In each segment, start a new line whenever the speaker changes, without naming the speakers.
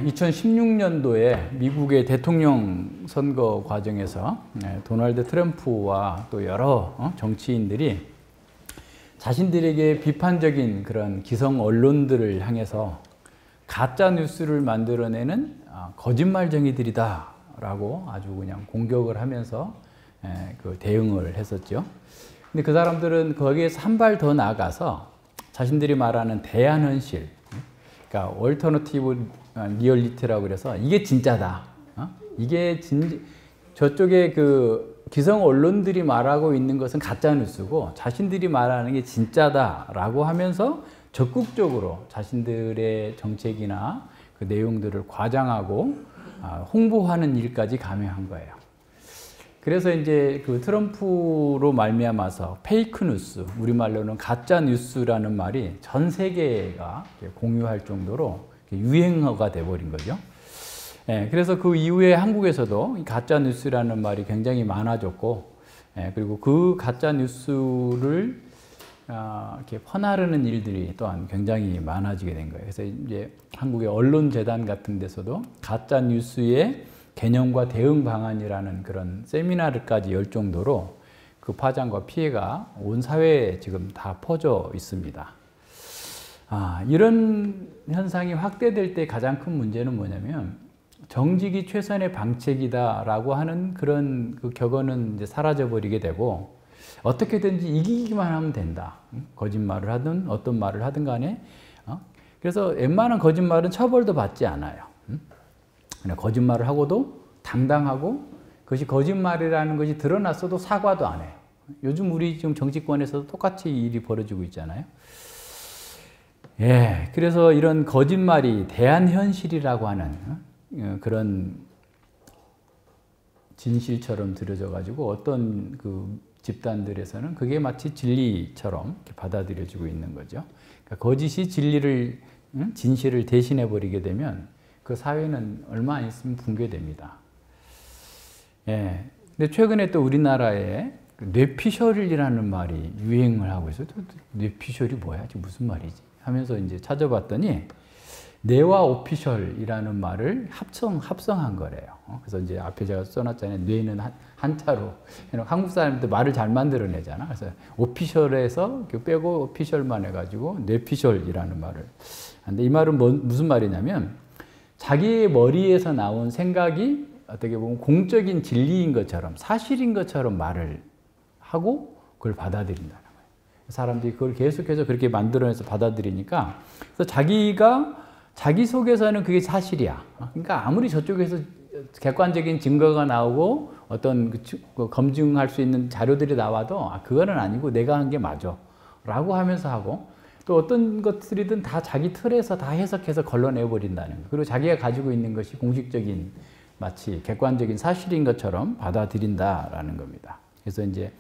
(2016년도에) 미국의 대통령 선거 과정에서 도널드 트럼프와 또 여러 정치인들이 자신들에게 비판적인 그런 기성 언론들을 향해서 가짜 뉴스를 만들어내는 거짓말쟁이들이다 라고 아주 그냥 공격을 하면서 그 대응을 했었죠. 근데 그 사람들은 거기에서 한 발 더 나아가서 자신들이 말하는 대안현실, 그러니까 얼터너티브 리얼리티라고 그래서 이게 진짜다. 이게 저쪽에 그 기성 언론들이 말하고 있는 것은 가짜 뉴스고 자신들이 말하는 게 진짜다라고 하면서 적극적으로 자신들의 정책이나 그 내용들을 과장하고 홍보하는 일까지 감행한 거예요. 그래서 이제 그 트럼프로 말미암아서 페이크 뉴스, 우리말로는 가짜 뉴스라는 말이 전 세계가 공유할 정도로 유행어가 돼버린 거죠. 그래서 그 이후에 한국에서도 가짜 뉴스라는 말이 굉장히 많아졌고, 그리고 그 가짜 뉴스를 이렇게 퍼나르는 일들이 또한 굉장히 많아지게 된 거예요. 그래서 이제 한국의 언론재단 같은 데서도 가짜 뉴스의 개념과 대응 방안이라는 그런 세미나를까지 열 정도로 그 파장과 피해가 온 사회에 지금 다 퍼져 있습니다. 이런 현상이 확대될 때 가장 큰 문제는 뭐냐면 정직이 최선의 방책이다라고 하는 그런 그 격언은 이제 사라져버리게 되고 어떻게든지 이기기만 하면 된다. 거짓말을 하든 어떤 말을 하든 간에. 그래서 웬만한 거짓말은 처벌도 받지 않아요. 그냥 거짓말을 하고도 당당하고 그것이 거짓말이라는 것이 드러났어도 사과도 안 해요. 요즘 우리 지금 정치권에서도 똑같이 일이 벌어지고 있잖아요. 그래서 이런 거짓말이 대안현실이라고 하는 그런 진실처럼 들여져 가지고 어떤 그 집단들에서는 그게 마치 진리처럼 받아들여지고 있는 거죠. 그러니까 거짓이 진실을 대신해 버리게 되면 그 사회는 얼마 안 있으면 붕괴됩니다. 근데 최근에 또 우리나라에 뇌피셜이라는 말이 유행을 하고 있어요. 뇌피셜이 뭐야? 무슨 말이지? 하면서 이제 찾아봤더니 뇌와 오피셜이라는 말을 합성한 거래요. 그래서 이제 앞에 제가 써놨잖아요. 뇌는 한자로. 한국 사람들 말을 잘 만들어내잖아. 그래서 오피셜에서 빼고 오피셜만 해가지고 뇌피셜이라는 말을. 근데 이 말은 무슨 말이냐면 자기의 머리에서 나온 생각이 어떻게 보면 공적인 진리인 것처럼 사실인 것처럼 말을 하고 그걸 받아들인다는 거예요. 사람들이 그걸 계속해서 그렇게 만들어내서 받아들이니까 그래서 자기 속에서는 그게 사실이야. 그러니까 아무리 저쪽에서 객관적인 증거가 나오고 어떤 검증할 수 있는 자료들이 나와도 그거는 아니고 내가 한 게 맞아 라고 하면서 하고 또 어떤 것들이든 다 자기 틀에서 다 해석해서 걸러내버린다는 거예요. 그리고 자기가 가지고 있는 것이 공식적인 마치 객관적인 사실인 것처럼 받아들인다라는 겁니다. 그래서 이제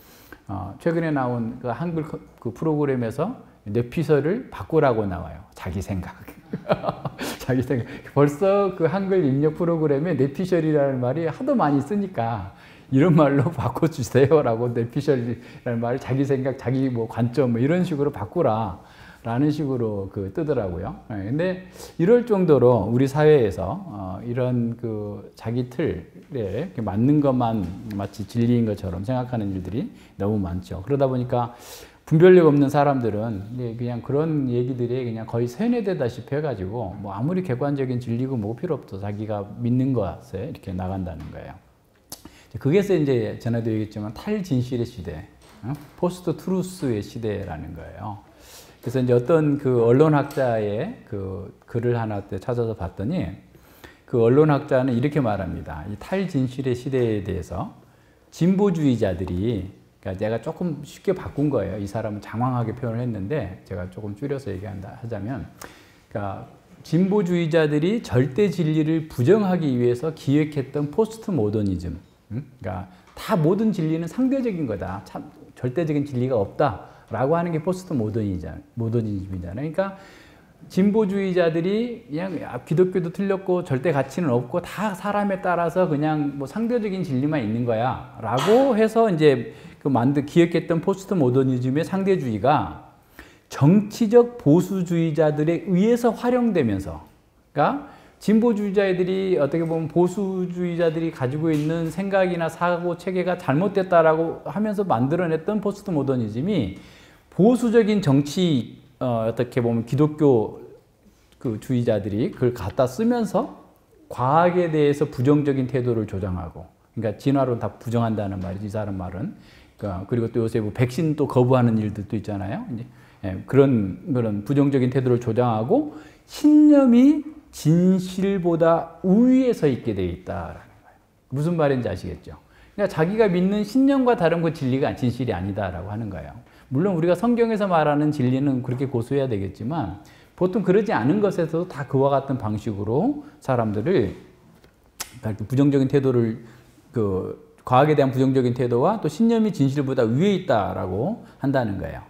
최근에 나온 그 한글 그 프로그램에서 뇌피셜을 바꾸라고 나와요. 자기 생각. 자기 생각. 벌써 그 한글 입력 프로그램에 뇌피셜이라는 말이 하도 많이 쓰니까 이런 말로 바꿔주세요라고 뇌피셜이라는 말을 자기 생각, 자기 뭐 관점 뭐 이런 식으로 바꾸라. 라는 식으로 뜨더라고요. 근데 이럴 정도로 우리 사회에서 이런 그 자기 틀에 맞는 것만 마치 진리인 것처럼 생각하는 일들이 너무 많죠. 그러다 보니까 분별력 없는 사람들은 그냥 그런 얘기들이 그냥 거의 세뇌되다시피 해가지고 뭐 아무리 객관적인 진리고 뭐 필요 없어 자기가 믿는 것에 이렇게 나간다는 거예요. 그게서 이제 전에도 얘기했지만 탈진실의 시대, 포스트 트루스의 시대라는 거예요. 그래서 이제 어떤 그 언론학자의 그 글을 하나 때 찾아서 봤더니 그 언론학자는 이렇게 말합니다. 이 탈진실의 시대에 대해서 진보주의자들이, 그러니까 제가 조금 쉽게 바꾼 거예요. 이 사람은 장황하게 표현을 했는데 제가 조금 줄여서 하자면, 그러니까 진보주의자들이 절대 진리를 부정하기 위해서 기획했던 포스트 모더니즘, 그러니까 다 모든 진리는 상대적인 거다. 참 절대적인 진리가 없다. 라고 하는 게 포스트 모더니즘이잖아요. 그러니까 진보주의자들이 그냥 기독교도 틀렸고 절대 가치는 없고 다 사람에 따라서 그냥 뭐 상대적인 진리만 있는 거야 라고 해서 이제 그 기획했던 포스트 모더니즘의 상대주의가 정치적 보수주의자들에 의해서 활용되면서, 그러니까 진보주의자들이 어떻게 보면 보수주의자들이 가지고 있는 생각이나 사고 체계가 잘못됐다라고 하면서 만들어냈던 포스트 모더니즘이 보수적인 정치 어떻게 보면 기독교 그 주의자들이 그걸 갖다 쓰면서 과학에 대해서 부정적인 태도를 조장하고, 그러니까 진화론 다 부정한다는 말이지, 이 사람 말은. 그러니까 그리고 또 요새 뭐 백신 또 거부하는 일들도 있잖아요. 이제 그런 부정적인 태도를 조장하고 신념이 진실보다 우위에 서 있게 돼 있다라는 거예요. 무슨 말인지 아시겠죠? 그러니까 자기가 믿는 신념과 다른 그 진리가 진실이 아니다라고 하는 거예요. 물론 우리가 성경에서 말하는 진리는 그렇게 고수해야 되겠지만 보통 그러지 않은 것에서도 다 그와 같은 방식으로 사람들을 부정적인 태도를 과학에 대한 부정적인 태도와 또 신념이 진실보다 위에 있다라고 한다는 거예요.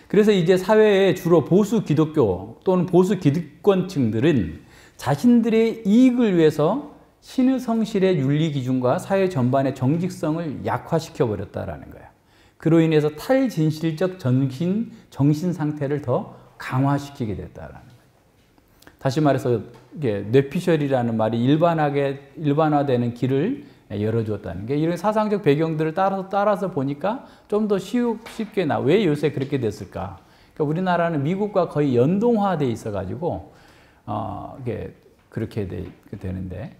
그래서 이제 사회에 주로 보수 기독교 또는 보수 기득권층들은 자신들의 이익을 위해서 신의 성실의 윤리 기준과 사회 전반의 정직성을 약화시켜 버렸다라는 거예요. 그로 인해서 탈진실적 정신 상태를 더 강화시키게 됐다라는 거예요. 다시 말해서 이게 뇌피셜이라는 말이 일반화되는 길을 열어주었다는 게, 이런 사상적 배경들을 따라서 보니까 좀 더 쉽게 왜 요새 그렇게 됐을까? 그러니까 우리나라는 미국과 거의 연동화돼 있어가지고 이게 그렇게 되는데,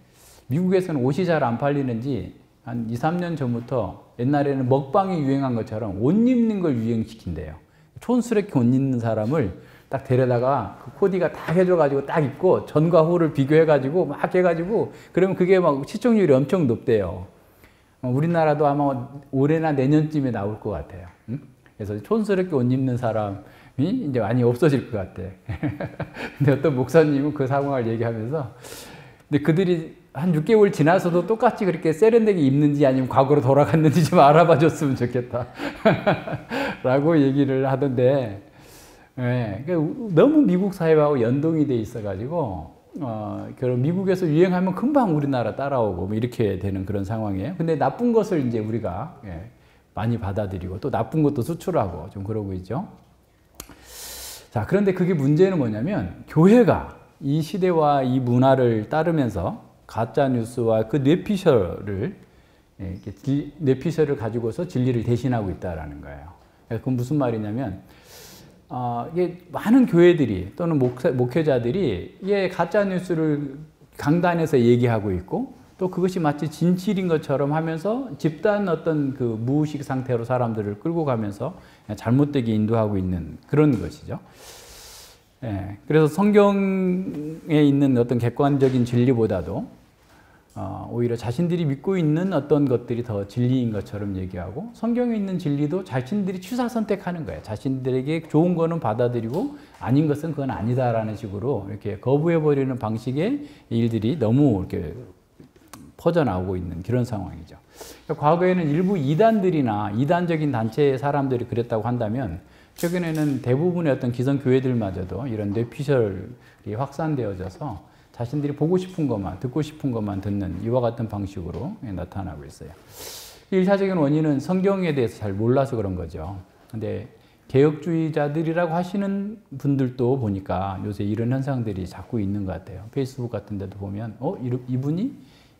미국에서는 옷이 잘 안 팔리는지 한 2, 3년 전부터 옛날에는 먹방이 유행한 것처럼 옷 입는 걸 유행시킨대요. 촌스럽게 옷 입는 사람을 딱 데려다가 그 코디가 다 해줘가지고 딱 입고 전과 후를 비교해가지고 막 해가지고 그러면 그게 막 시청률이 엄청 높대요. 우리나라도 아마 올해나 내년쯤에 나올 것 같아요. 응? 그래서 촌스럽게 옷 입는 사람이 이제 많이 없어질 것 같아. 근데 어떤 목사님은 그 상황을 얘기하면서, 근데 그들이 한 6개월 지나서도 똑같이 그렇게 세련되게 입는지 아니면 과거로 돌아갔는지 좀 알아봐 줬으면 좋겠다. 라고 얘기를 하던데, 네, 너무 미국 사회하고 연동이 돼 있어가지고, 그런 미국에서 유행하면 금방 우리나라 따라오고 뭐 이렇게 되는 그런 상황이에요. 근데 나쁜 것을 이제 우리가 많이 받아들이고 또 나쁜 것도 수출하고 좀 그러고 있죠. 자, 그런데 그게 문제는 뭐냐면, 교회가 이 시대와 이 문화를 따르면서 가짜 뉴스와 그 뇌피셜을 가지고서 진리를 대신하고 있다라는 거예요. 그건 무슨 말이냐면, 이게 많은 교회들이 또는 목회자들이 이게 가짜 뉴스를 강단에서 얘기하고 있고, 또 그것이 마치 진실인 것처럼 하면서 집단 어떤 그 무의식 상태로 사람들을 끌고 가면서 잘못되게 인도하고 있는 그런 것이죠. 그래서 성경에 있는 어떤 객관적인 진리보다도 오히려 자신들이 믿고 있는 어떤 것들이 더 진리인 것처럼 얘기하고, 성경에 있는 진리도 자신들이 취사 선택하는 거예요. 자신들에게 좋은 거는 받아들이고 아닌 것은 그건 아니다라는 식으로 이렇게 거부해버리는 방식의 일들이 너무 이렇게 퍼져나오고 있는 그런 상황이죠. 그러니까 과거에는 일부 이단들이나 이단적인 단체의 사람들이 그랬다고 한다면, 최근에는 대부분의 어떤 기성교회들마저도 이런 뇌피셜이 확산되어져서 자신들이 보고 싶은 것만, 듣고 싶은 것만 듣는 이와 같은 방식으로 나타나고 있어요. 일차적인 원인은 성경에 대해서 잘 몰라서 그런 거죠. 근데 개혁주의자들이라고 하시는 분들도 보니까 요새 이런 현상들이 자꾸 있는 것 같아요. 페이스북 같은 데도 보면 이분이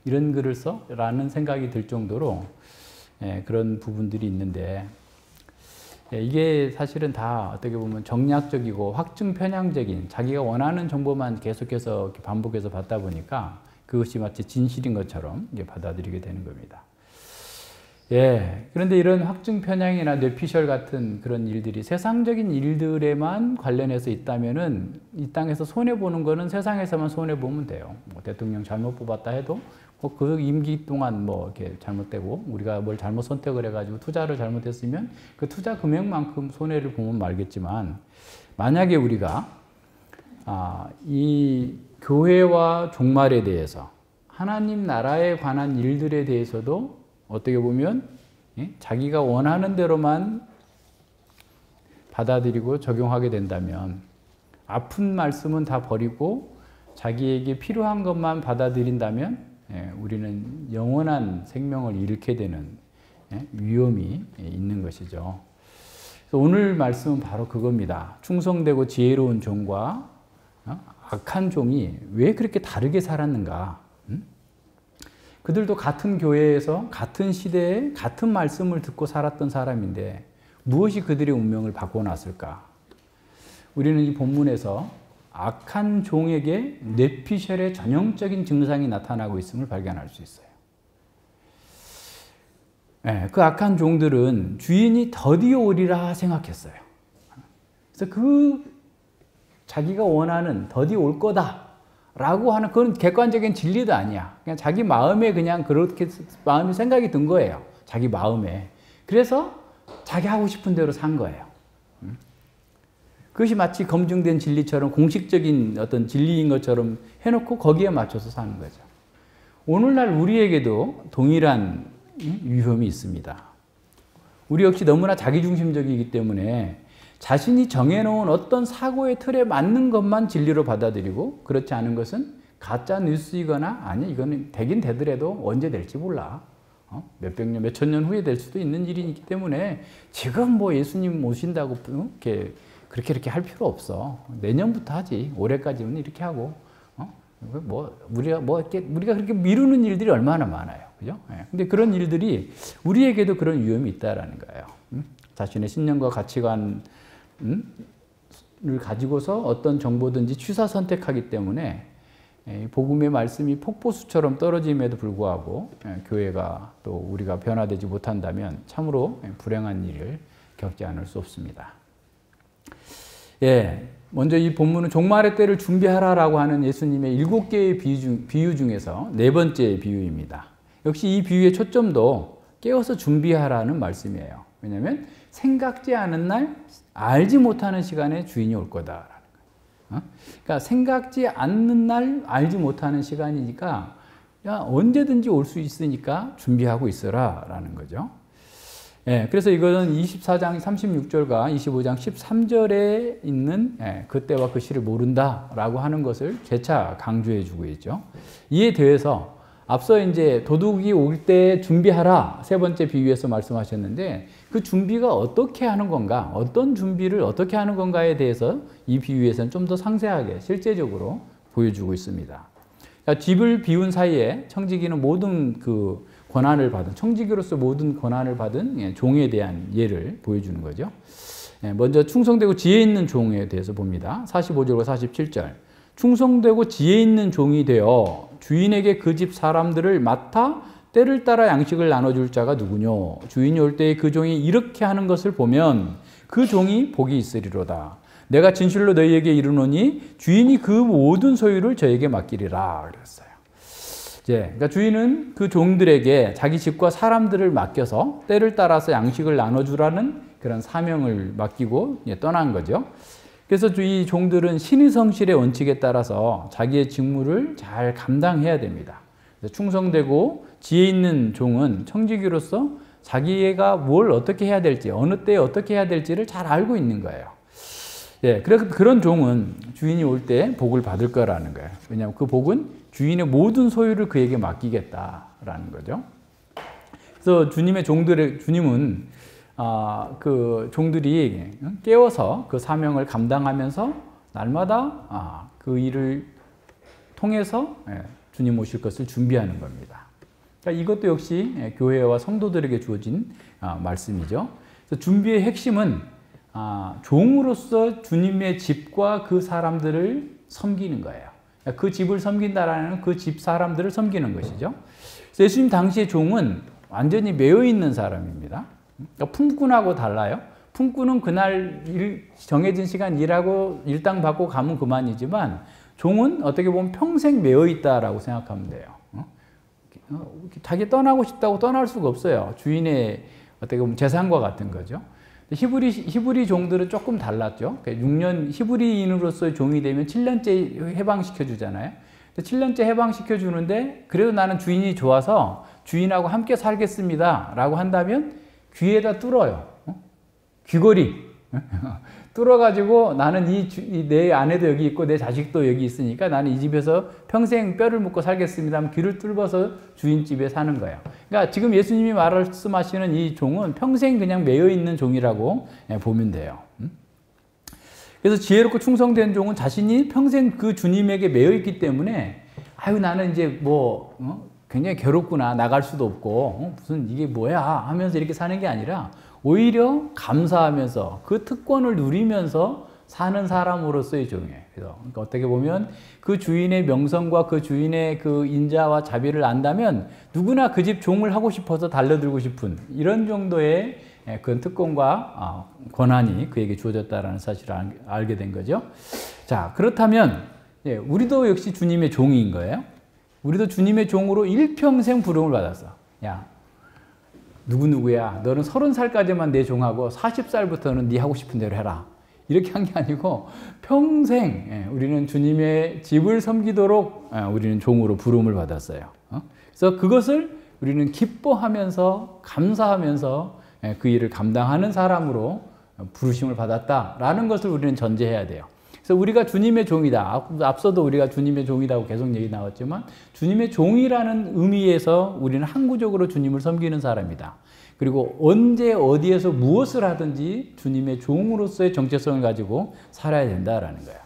이런 글을 써? 라는 생각이 들 정도로 그런 부분들이 있는데, 이게 사실은 다 어떻게 보면 정략적이고 확증 편향적인, 자기가 원하는 정보만 계속해서 반복해서 받다 보니까 그것이 마치 진실인 것처럼 받아들이게 되는 겁니다. 그런데 이런 확증 편향이나 뇌피셜 같은 그런 일들이 세상적인 일들에만 관련해서 있다면은 이 땅에서 손해보는 거는 세상에서만 손해보면 돼요. 뭐 대통령 잘못 뽑았다 해도 그 임기 동안 뭐 이렇게 잘못되고, 우리가 뭘 잘못 선택을 해가지고 투자를 잘못했으면 그 투자 금액만큼 손해를 보면 말겠지만, 만약에 우리가 이 교회와 종말에 대해서, 하나님 나라에 관한 일들에 대해서도 어떻게 보면 자기가 원하는 대로만 받아들이고 적용하게 된다면, 아픈 말씀은 다 버리고 자기에게 필요한 것만 받아들인다면 우리는 영원한 생명을 잃게 되는 위험이 있는 것이죠. 그래서 오늘 말씀은 바로 그겁니다. 충성되고 지혜로운 종과 악한 종이 왜 그렇게 다르게 살았는가? 그들도 같은 교회에서 같은 시대에 같은 말씀을 듣고 살았던 사람인데 무엇이 그들의 운명을 바꿔놨을까? 우리는 이 본문에서 악한 종에게 뇌피셜의 전형적인 증상이 나타나고 있음을 발견할 수 있어요. 그 악한 종들은 주인이 더디어 오리라 생각했어요. 그래서 자기가 원하는 더디 올 거다 라고 하는 그런 객관적인 진리도 아니야. 그냥 자기 마음에 그냥 그렇게 마음이 생각이 든 거예요. 자기 마음에. 그래서 자기 하고 싶은 대로 산 거예요. 그것이 마치 검증된 진리처럼 공식적인 어떤 진리인 것처럼 해놓고 거기에 맞춰서 사는 거죠. 오늘날 우리에게도 동일한 위험이 있습니다. 우리 역시 너무나 자기중심적이기 때문에 자신이 정해놓은 어떤 사고의 틀에 맞는 것만 진리로 받아들이고 그렇지 않은 것은 가짜 뉴스이거나 아니 이거는 되긴 되더라도 언제 될지 몰라. 몇백 년, 몇천 년 후에 될 수도 있는 일이기 때문에 지금 뭐 예수님 오신다고 그렇게 할 필요 없어. 내년부터 하지. 올해까지는 이렇게 하고. 우리가 그렇게 미루는 일들이 얼마나 많아요. 그죠? 근데 그런 일들이 우리에게도 그런 위험이 있다라는 거예요. 자신의 신념과 가치관을 가지고서 어떤 정보든지 취사 선택하기 때문에 복음의 말씀이 폭포수처럼 떨어짐에도 불구하고 교회가 또 우리가 변화되지 못한다면 참으로 불행한 일을 겪지 않을 수 없습니다. 먼저 이 본문은 종말의 때를 준비하라라고 하는 예수님의 7개의 비유 중에서 네 번째 비유입니다. 역시 이 비유의 초점도 깨어서 준비하라는 말씀이에요. 왜냐하면 생각지 않은 날, 알지 못하는 시간에 주인이 올 거다라는 거예요. 그러니까 생각지 않는 날, 알지 못하는 시간이니까 언제든지 올 수 있으니까 준비하고 있어라라는 거죠. 그래서 이거는 24장 36절과 25장 13절에 있는 그때와 그 시를 모른다라고 하는 것을 재차 강조해 주고 있죠. 이에 대해서 앞서 이제 도둑이 올 때 준비하라 세 번째 비유에서 말씀하셨는데 그 준비가 어떻게 하는 건가, 어떤 준비를 어떻게 하는 건가에 대해서 이 비유에서는 좀 더 상세하게 실제적으로 보여주고 있습니다. 그러니까 집을 비운 사이에 청지기는 모든 그 권한을 받은, 청지기로서 모든 권한을 받은 종에 대한 예를 보여주는 거죠. 먼저 충성되고 지혜 있는 종에 대해서 봅니다. 45절과 47절. 충성되고 지혜 있는 종이 되어 주인에게 그 집 사람들을 맡아 때를 따라 양식을 나눠줄 자가 누구뇨? 주인이 올 때에 그 종이 이렇게 하는 것을 보면 그 종이 복이 있으리로다. 내가 진실로 너희에게 이르노니 주인이 그 모든 소유를 저에게 맡기리라 그랬어요. 그러니까 주인은 그 종들에게 자기 집과 사람들을 맡겨서 때를 따라서 양식을 나눠주라는 그런 사명을 맡기고 떠난 거죠. 그래서 이 종들은 신의성실의 원칙에 따라서 자기의 직무를 잘 감당해야 됩니다. 충성되고 지혜 있는 종은 청지기로서 자기가 뭘 어떻게 해야 될지, 어느 때에 어떻게 해야 될지를 잘 알고 있는 거예요. 그래서 그런 종은 주인이 올 때 복을 받을 거라는 거예요. 왜냐하면 그 복은 주인의 모든 소유를 그에게 맡기겠다라는 거죠. 그래서 주님은 그 종들이 깨워서 그 사명을 감당하면서 날마다 그 일을 통해서 주님 오실 것을 준비하는 겁니다. 그러니까 이것도 역시 교회와 성도들에게 주어진 말씀이죠. 그래서 준비의 핵심은 종으로서 주님의 집과 그 사람들을 섬기는 거예요. 그 집을 섬긴다라는 그 집 사람들을 섬기는 것이죠. 그래서 예수님 당시의 종은 완전히 매여 있는 사람입니다. 그러니까 품꾼하고 달라요. 품꾼은 그날 정해진 시간 일하고 일당 받고 가면 그만이지만 종은 어떻게 보면 평생 매여 있다라고 생각하면 돼요. 자기 떠나고 싶다고 떠날 수가 없어요. 주인의 어떻게 보면 재산과 같은 거죠. 히브리 종들은 조금 달랐죠. 6년 히브리인으로서의 종이 되면 7년째 해방시켜 주잖아요. 7년째 해방시켜 주는데 그래도 나는 주인이 좋아서 주인하고 함께 살겠습니다 라고 한다면 귀에다 뚫어요. 귀걸이. 뚫어가지고 나는 내 아내도 여기 있고 내 자식도 여기 있으니까 나는 이 집에서 평생 뼈를 묻고 살겠습니다 하면 귀를 뚫어서 주인집에 사는 거예요. 그러니까 지금 예수님이 말씀하시는 이 종은 평생 그냥 매여 있는 종이라고 보면 돼요. 그래서 지혜롭고 충성된 종은 자신이 평생 그 주님에게 매여 있기 때문에 아유 나는 이제 굉장히 괴롭구나 나갈 수도 없고 무슨 이게 뭐야 하면서 이렇게 사는 게 아니라 오히려 감사하면서 그 특권을 누리면서 사는 사람으로서의 종이에요. 그래서 그러니까 어떻게 보면 그 주인의 명성과 그 주인의 그 인자와 자비를 안다면 누구나 그 집 종을 하고 싶어서 달려들고 싶은 이런 정도의 그런 특권과 권한이 그에게 주어졌다는 사실을 알게 된 거죠. 자, 그렇다면 우리도 역시 주님의 종인 거예요. 우리도 주님의 종으로 일평생 부름을 받았어. 야, 누구누구야. 너는 30살까지만 내 종하고 40살부터는 네 하고 싶은 대로 해라. 이렇게 한 게 아니고 평생 우리는 주님의 집을 섬기도록 우리는 종으로 부름을 받았어요. 그래서 그것을 우리는 기뻐하면서 감사하면서 그 일을 감당하는 사람으로 부르심을 받았다라는 것을 우리는 전제해야 돼요. 그래서 우리가 주님의 종이다. 앞서도 우리가 주님의 종이라고 계속 얘기 나왔지만 주님의 종이라는 의미에서 우리는 항구적으로 주님을 섬기는 사람이다. 그리고 언제 어디에서 무엇을 하든지 주님의 종으로서의 정체성을 가지고 살아야 된다라는 거예요.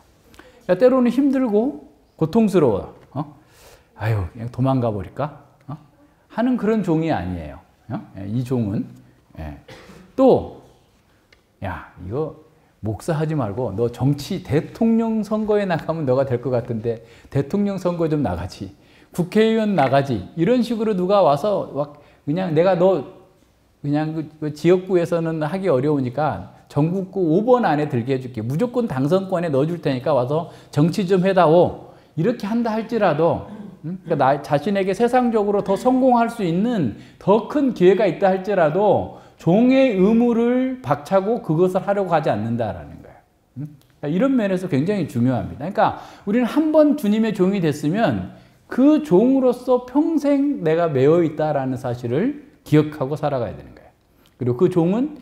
그러니까 때로는 힘들고 고통스러워. 아유 그냥 도망가 버릴까? 하는 그런 종이 아니에요. 이 종은 또 야 이거 목사하지 말고 너 정치 대통령 선거에 나가면 너가 될 것 같은데 대통령 선거 좀 나가지. 국회의원 나가지. 이런 식으로 누가 와서 그냥 내가 너 그냥 그 지역구에서는 하기 어려우니까 전국구 5번 안에 들게 해줄게. 무조건 당선권에 넣어줄 테니까 와서 정치 좀 해다오. 이렇게 한다 할지라도 그러니까 자신에게 세상적으로 더 성공할 수 있는 더 큰 기회가 있다 할지라도 종의 의무를 박차고 그것을 하려고 하지 않는다라는 거예요. 그러니까 이런 면에서 굉장히 중요합니다. 그러니까 우리는 한 번 주님의 종이 됐으면 그 종으로서 평생 내가 매여 있다라는 사실을 기억하고 살아가야 되는 거예요. 그리고 그 종은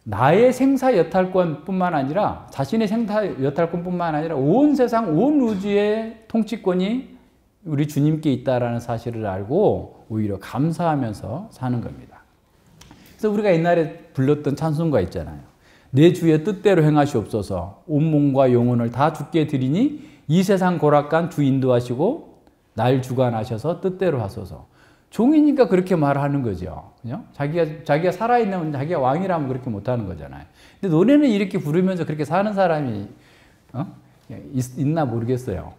나의 생사 여탈권뿐만 아니라 자신의 생사 여탈권뿐만 아니라 온 세상 온 우주의 통치권이 우리 주님께 있다라는 사실을 알고 오히려 감사하면서 사는 겁니다. 그래서 우리가 옛날에 불렀던 찬송가 있잖아요. 내 주의 뜻대로 행하시옵소서. 온몸과 영혼을 다 주께 드리니 이 세상 고락간 주 인도하시고 날 주관하셔서 뜻대로 하소서. 종이니까 그렇게 말하는 거죠. 그죠? 자기가 살아있는 자기가 왕이라면 그렇게 못하는 거잖아요. 근데 노래는 이렇게 부르면서 그렇게 사는 사람이 있나 모르겠어요.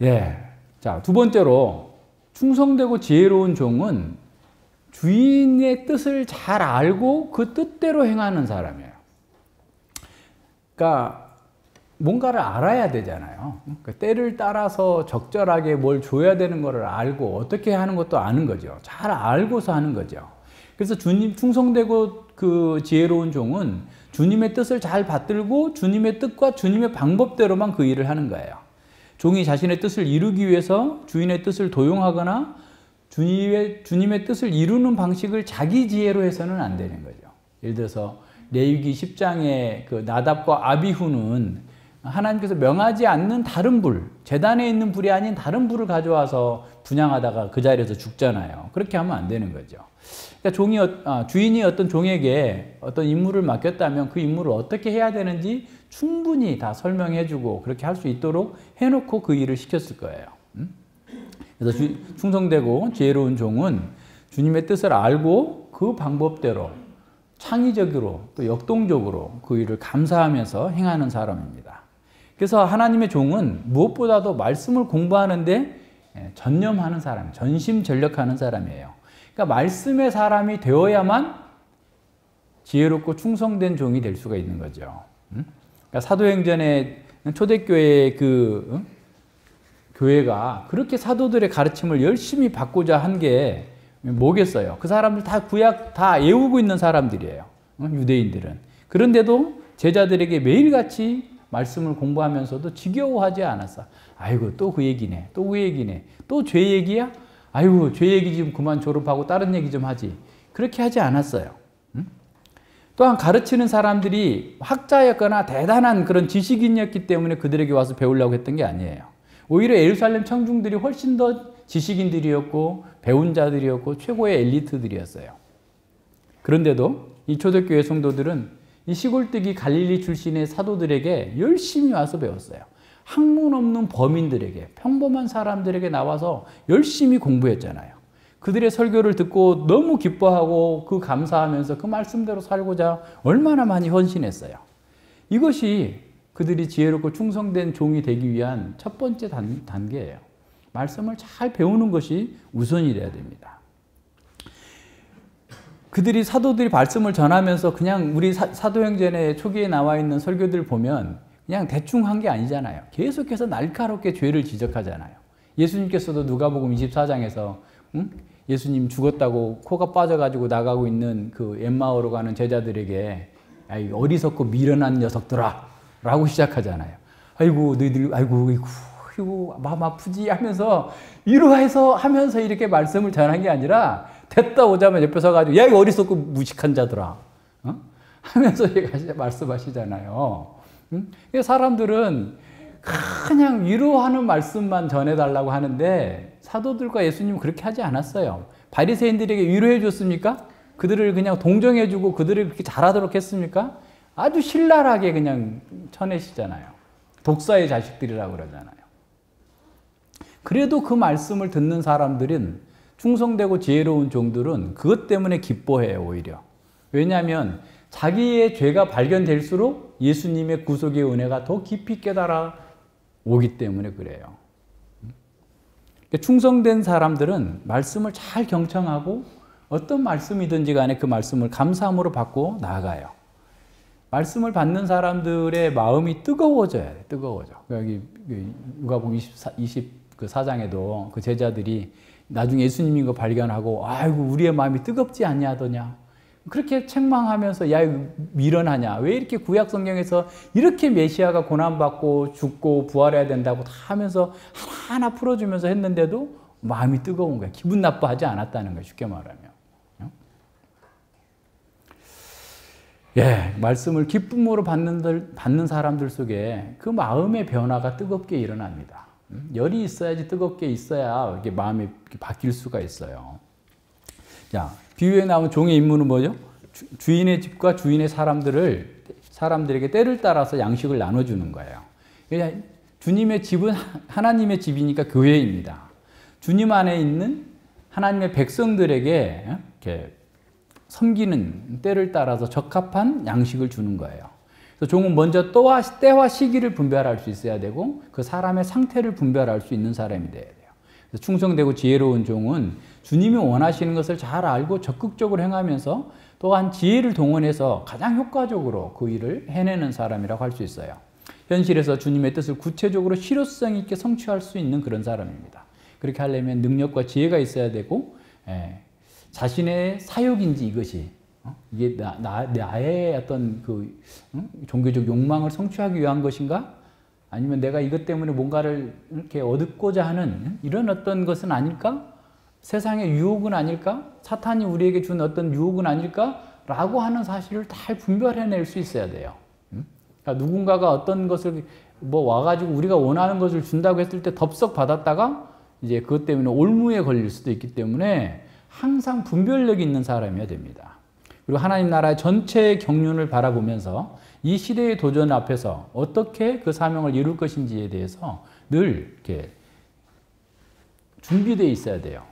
예. 자, 두 번째로 충성되고 지혜로운 종은 주인의 뜻을 잘 알고 그 뜻대로 행하는 사람이에요. 그러니까 뭔가를 알아야 되잖아요. 그러니까 때를 따라서 적절하게 뭘 줘야 되는 것을 알고 어떻게 하는 것도 아는 거죠. 잘 알고서 하는 거죠. 그래서 주님 충성되고 그 지혜로운 종은 주님의 뜻을 잘 받들고 주님의 뜻과 주님의 방법대로만 그 일을 하는 거예요. 종이 자신의 뜻을 이루기 위해서 주인의 뜻을 도용하거나 주님의 뜻을 이루는 방식을 자기 지혜로 해서는 안 되는 거죠. 예를 들어서 레위기 10장의 그 나답과 아비후는 하나님께서 명하지 않는 다른 불, 제단에 있는 불이 아닌 다른 불을 가져와서 분향하다가 그 자리에서 죽잖아요. 그렇게 하면 안 되는 거죠. 그러니까 주인이 어떤 종에게 어떤 임무를 맡겼다면 그 임무를 어떻게 해야 되는지 충분히 다 설명해주고 그렇게 할 수 있도록 해놓고 그 일을 시켰을 거예요. 그래서 충성되고 지혜로운 종은 주님의 뜻을 알고 그 방법대로 창의적으로 또 역동적으로 그 일을 감사하면서 행하는 사람입니다. 그래서 하나님의 종은 무엇보다도 말씀을 공부하는데 전념하는 사람, 전심전력하는 사람이에요. 그러니까 말씀의 사람이 되어야만 지혜롭고 충성된 종이 될 수가 있는 거죠. 그러니까 사도행전의 초대교회의 교회가 그렇게 사도들의 가르침을 열심히 받고자 한 게 뭐겠어요? 그 사람들 다 구약 다 외우고 있는 사람들이에요. 유대인들은. 그런데도 제자들에게 매일같이 말씀을 공부하면서도 지겨워하지 않았어. 아이고 또 그 얘기네. 또 그 얘기네. 또 죄 얘기야? 아이고 죄 얘기 좀 그만 졸업하고 다른 얘기 좀 하지. 그렇게 하지 않았어요. 또한 가르치는 사람들이 학자였거나 대단한 그런 지식인이었기 때문에 그들에게 와서 배우려고 했던 게 아니에요. 오히려 예루살렘 청중들이 훨씬 더 지식인들이었고 배운 자들이었고 최고의 엘리트들이었어요. 그런데도 이 초대교회 성도들은 이 시골뜨기 갈릴리 출신의 사도들에게 열심히 와서 배웠어요. 학문 없는 범인들에게, 평범한 사람들에게 나와서 열심히 공부했잖아요. 그들의 설교를 듣고 너무 기뻐하고 그 감사하면서 그 말씀대로 살고자 얼마나 많이 헌신했어요. 이것이 그들이 지혜롭고 충성된 종이 되기 위한 첫 번째 단계예요. 말씀을 잘 배우는 것이 우선이 돼야 됩니다. 사도들이 말씀을 전하면서 그냥 우리 사도행전의 초기에 나와 있는 설교들 보면 그냥 대충 한 게 아니잖아요. 계속해서 날카롭게 죄를 지적하잖아요. 예수님께서도 누가복음 24장에서 예수님 죽었다고 코가 빠져가지고 나가고 있는 그 엠마오로 가는 제자들에게 어리석고 미련한 녀석들아 라고 시작하잖아요. 아이고 너희들 아이고 마음 아프지 하면서 위로해서 하면서 이렇게 말씀을 전한 게 아니라 됐다 오자마자 옆에 서가지고 야 이거 어리석고 무식한 자들아 하면서 말씀하시잖아요. 사람들은 그냥 위로하는 말씀만 전해달라고 하는데 사도들과 예수님은 그렇게 하지 않았어요. 바리새인들에게 위로해 줬습니까? 그들을 그냥 동정해주고 그들을 그렇게 잘하도록 했습니까? 아주 신랄하게 그냥 쳐내시잖아요. 독사의 자식들이라고 그러잖아요. 그래도 그 말씀을 듣는 사람들은 충성되고 지혜로운 종들은 그것 때문에 기뻐해요, 오히려. 왜냐하면 자기의 죄가 발견될수록 예수님의 구속의 은혜가 더 깊이 깨달아 오기 때문에 그래요. 충성된 사람들은 말씀을 잘 경청하고 어떤 말씀이든지 간에 그 말씀을 감사함으로 받고 나아가요. 말씀을 받는 사람들의 마음이 뜨거워져야 돼, 뜨거워져. 여기 누가복음 24장에도 그 제자들이 나중에 예수님인 거 발견하고 아이고 우리의 마음이 뜨겁지 않냐 하더냐. 그렇게 책망하면서 야 미련하냐. 왜 이렇게 구약 성경에서 이렇게 메시아가 고난받고 죽고 부활해야 된다고 다 하면서 하나하나 풀어주면서 했는데도 마음이 뜨거운 거야. 기분 나빠하지 않았다는 거야. 쉽게 말하면. 예, 말씀을 기쁨으로 받는 사람들 속에 그 마음의 변화가 뜨겁게 일어납니다. 열이 있어야지 뜨겁게 있어야 이렇게 마음이 이렇게 바뀔 수가 있어요. 자, 비유에 나온 종의 임무는 뭐죠? 주인의 집과 주인의 사람들에게 때를 따라서 양식을 나눠주는 거예요. 주님의 집은 하나님의 집이니까 교회입니다. 주님 안에 있는 하나님의 백성들에게 이렇게 섬기는 때를 따라서 적합한 양식을 주는 거예요. 그래서 종은 먼저 때와 시기를 분별할 수 있어야 되고 그 사람의 상태를 분별할 수 있는 사람이 돼야 돼요. 그래서 충성되고 지혜로운 종은 주님이 원하시는 것을 잘 알고 적극적으로 행하면서 또한 지혜를 동원해서 가장 효과적으로 그 일을 해내는 사람이라고 할 수 있어요. 현실에서 주님의 뜻을 구체적으로 실효성 있게 성취할 수 있는 그런 사람입니다. 그렇게 하려면 능력과 지혜가 있어야 되고 자신의 사욕인지 이것이 이게 나의 어떤 그 종교적 욕망을 성취하기 위한 것인가? 아니면 내가 이것 때문에 뭔가를 이렇게 얻고자 하는 이런 어떤 것은 아닐까? 세상의 유혹은 아닐까? 사탄이 우리에게 준 어떤 유혹은 아닐까? 라고 하는 사실을 잘 분별해낼 수 있어야 돼요. 그러니까 누군가가 어떤 것을 와가지고 우리가 원하는 것을 준다고 했을 때 덥석 받았다가 이제 그것 때문에 올무에 걸릴 수도 있기 때문에 항상 분별력이 있는 사람이어야 됩니다. 그리고 하나님 나라의 전체 경륜을 바라보면서 이 시대의 도전 앞에서 어떻게 그 사명을 이룰 것인지에 대해서 늘 이렇게 준비되어 있어야 돼요.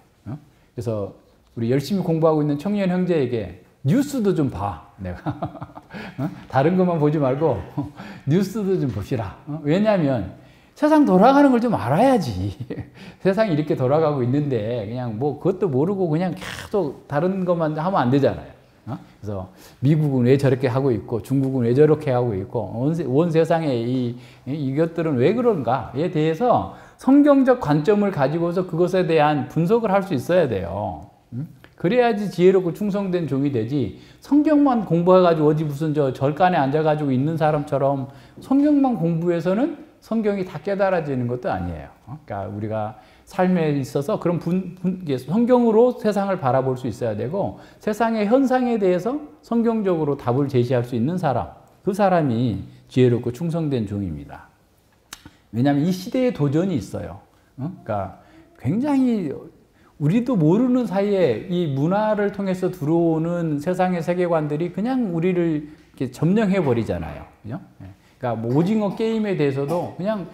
그래서 우리 열심히 공부하고 있는 청년 형제에게 뉴스도 좀 봐. 내가 다른 것만 보지 말고 뉴스도 좀 봅시다. 왜냐하면 세상 돌아가는 걸 좀 알아야지. 세상이 이렇게 돌아가고 있는데 그냥 그것도 모르고 그냥 계속 다른 것만 하면 안 되잖아요. 그래서 미국은 왜 저렇게 하고 있고 중국은 왜 저렇게 하고 있고 온 세상에 이것들은 왜 그런가에 대해서 성경적 관점을 가지고서 그것에 대한 분석을 할 수 있어야 돼요. 그래야지 지혜롭고 충성된 종이 되지 성경만 공부해가지고 어디 무슨 절간에 앉아가지고 있는 사람처럼 성경만 공부해서는 성경이 다 깨달아지는 것도 아니에요. 그러니까 우리가 삶에 있어서 그런 성경으로 세상을 바라볼 수 있어야 되고 세상의 현상에 대해서 성경적으로 답을 제시할 수 있는 사람, 그 사람이 지혜롭고 충성된 종입니다. 왜냐하면 이 시대에 도전이 있어요. 그러니까 굉장히 우리도 모르는 사이에 이 문화를 통해서 들어오는 세상의 세계관들이 그냥 우리를 이렇게 점령해 버리잖아요. 그죠? 그러니까 뭐 오징어 게임에 대해서도 그냥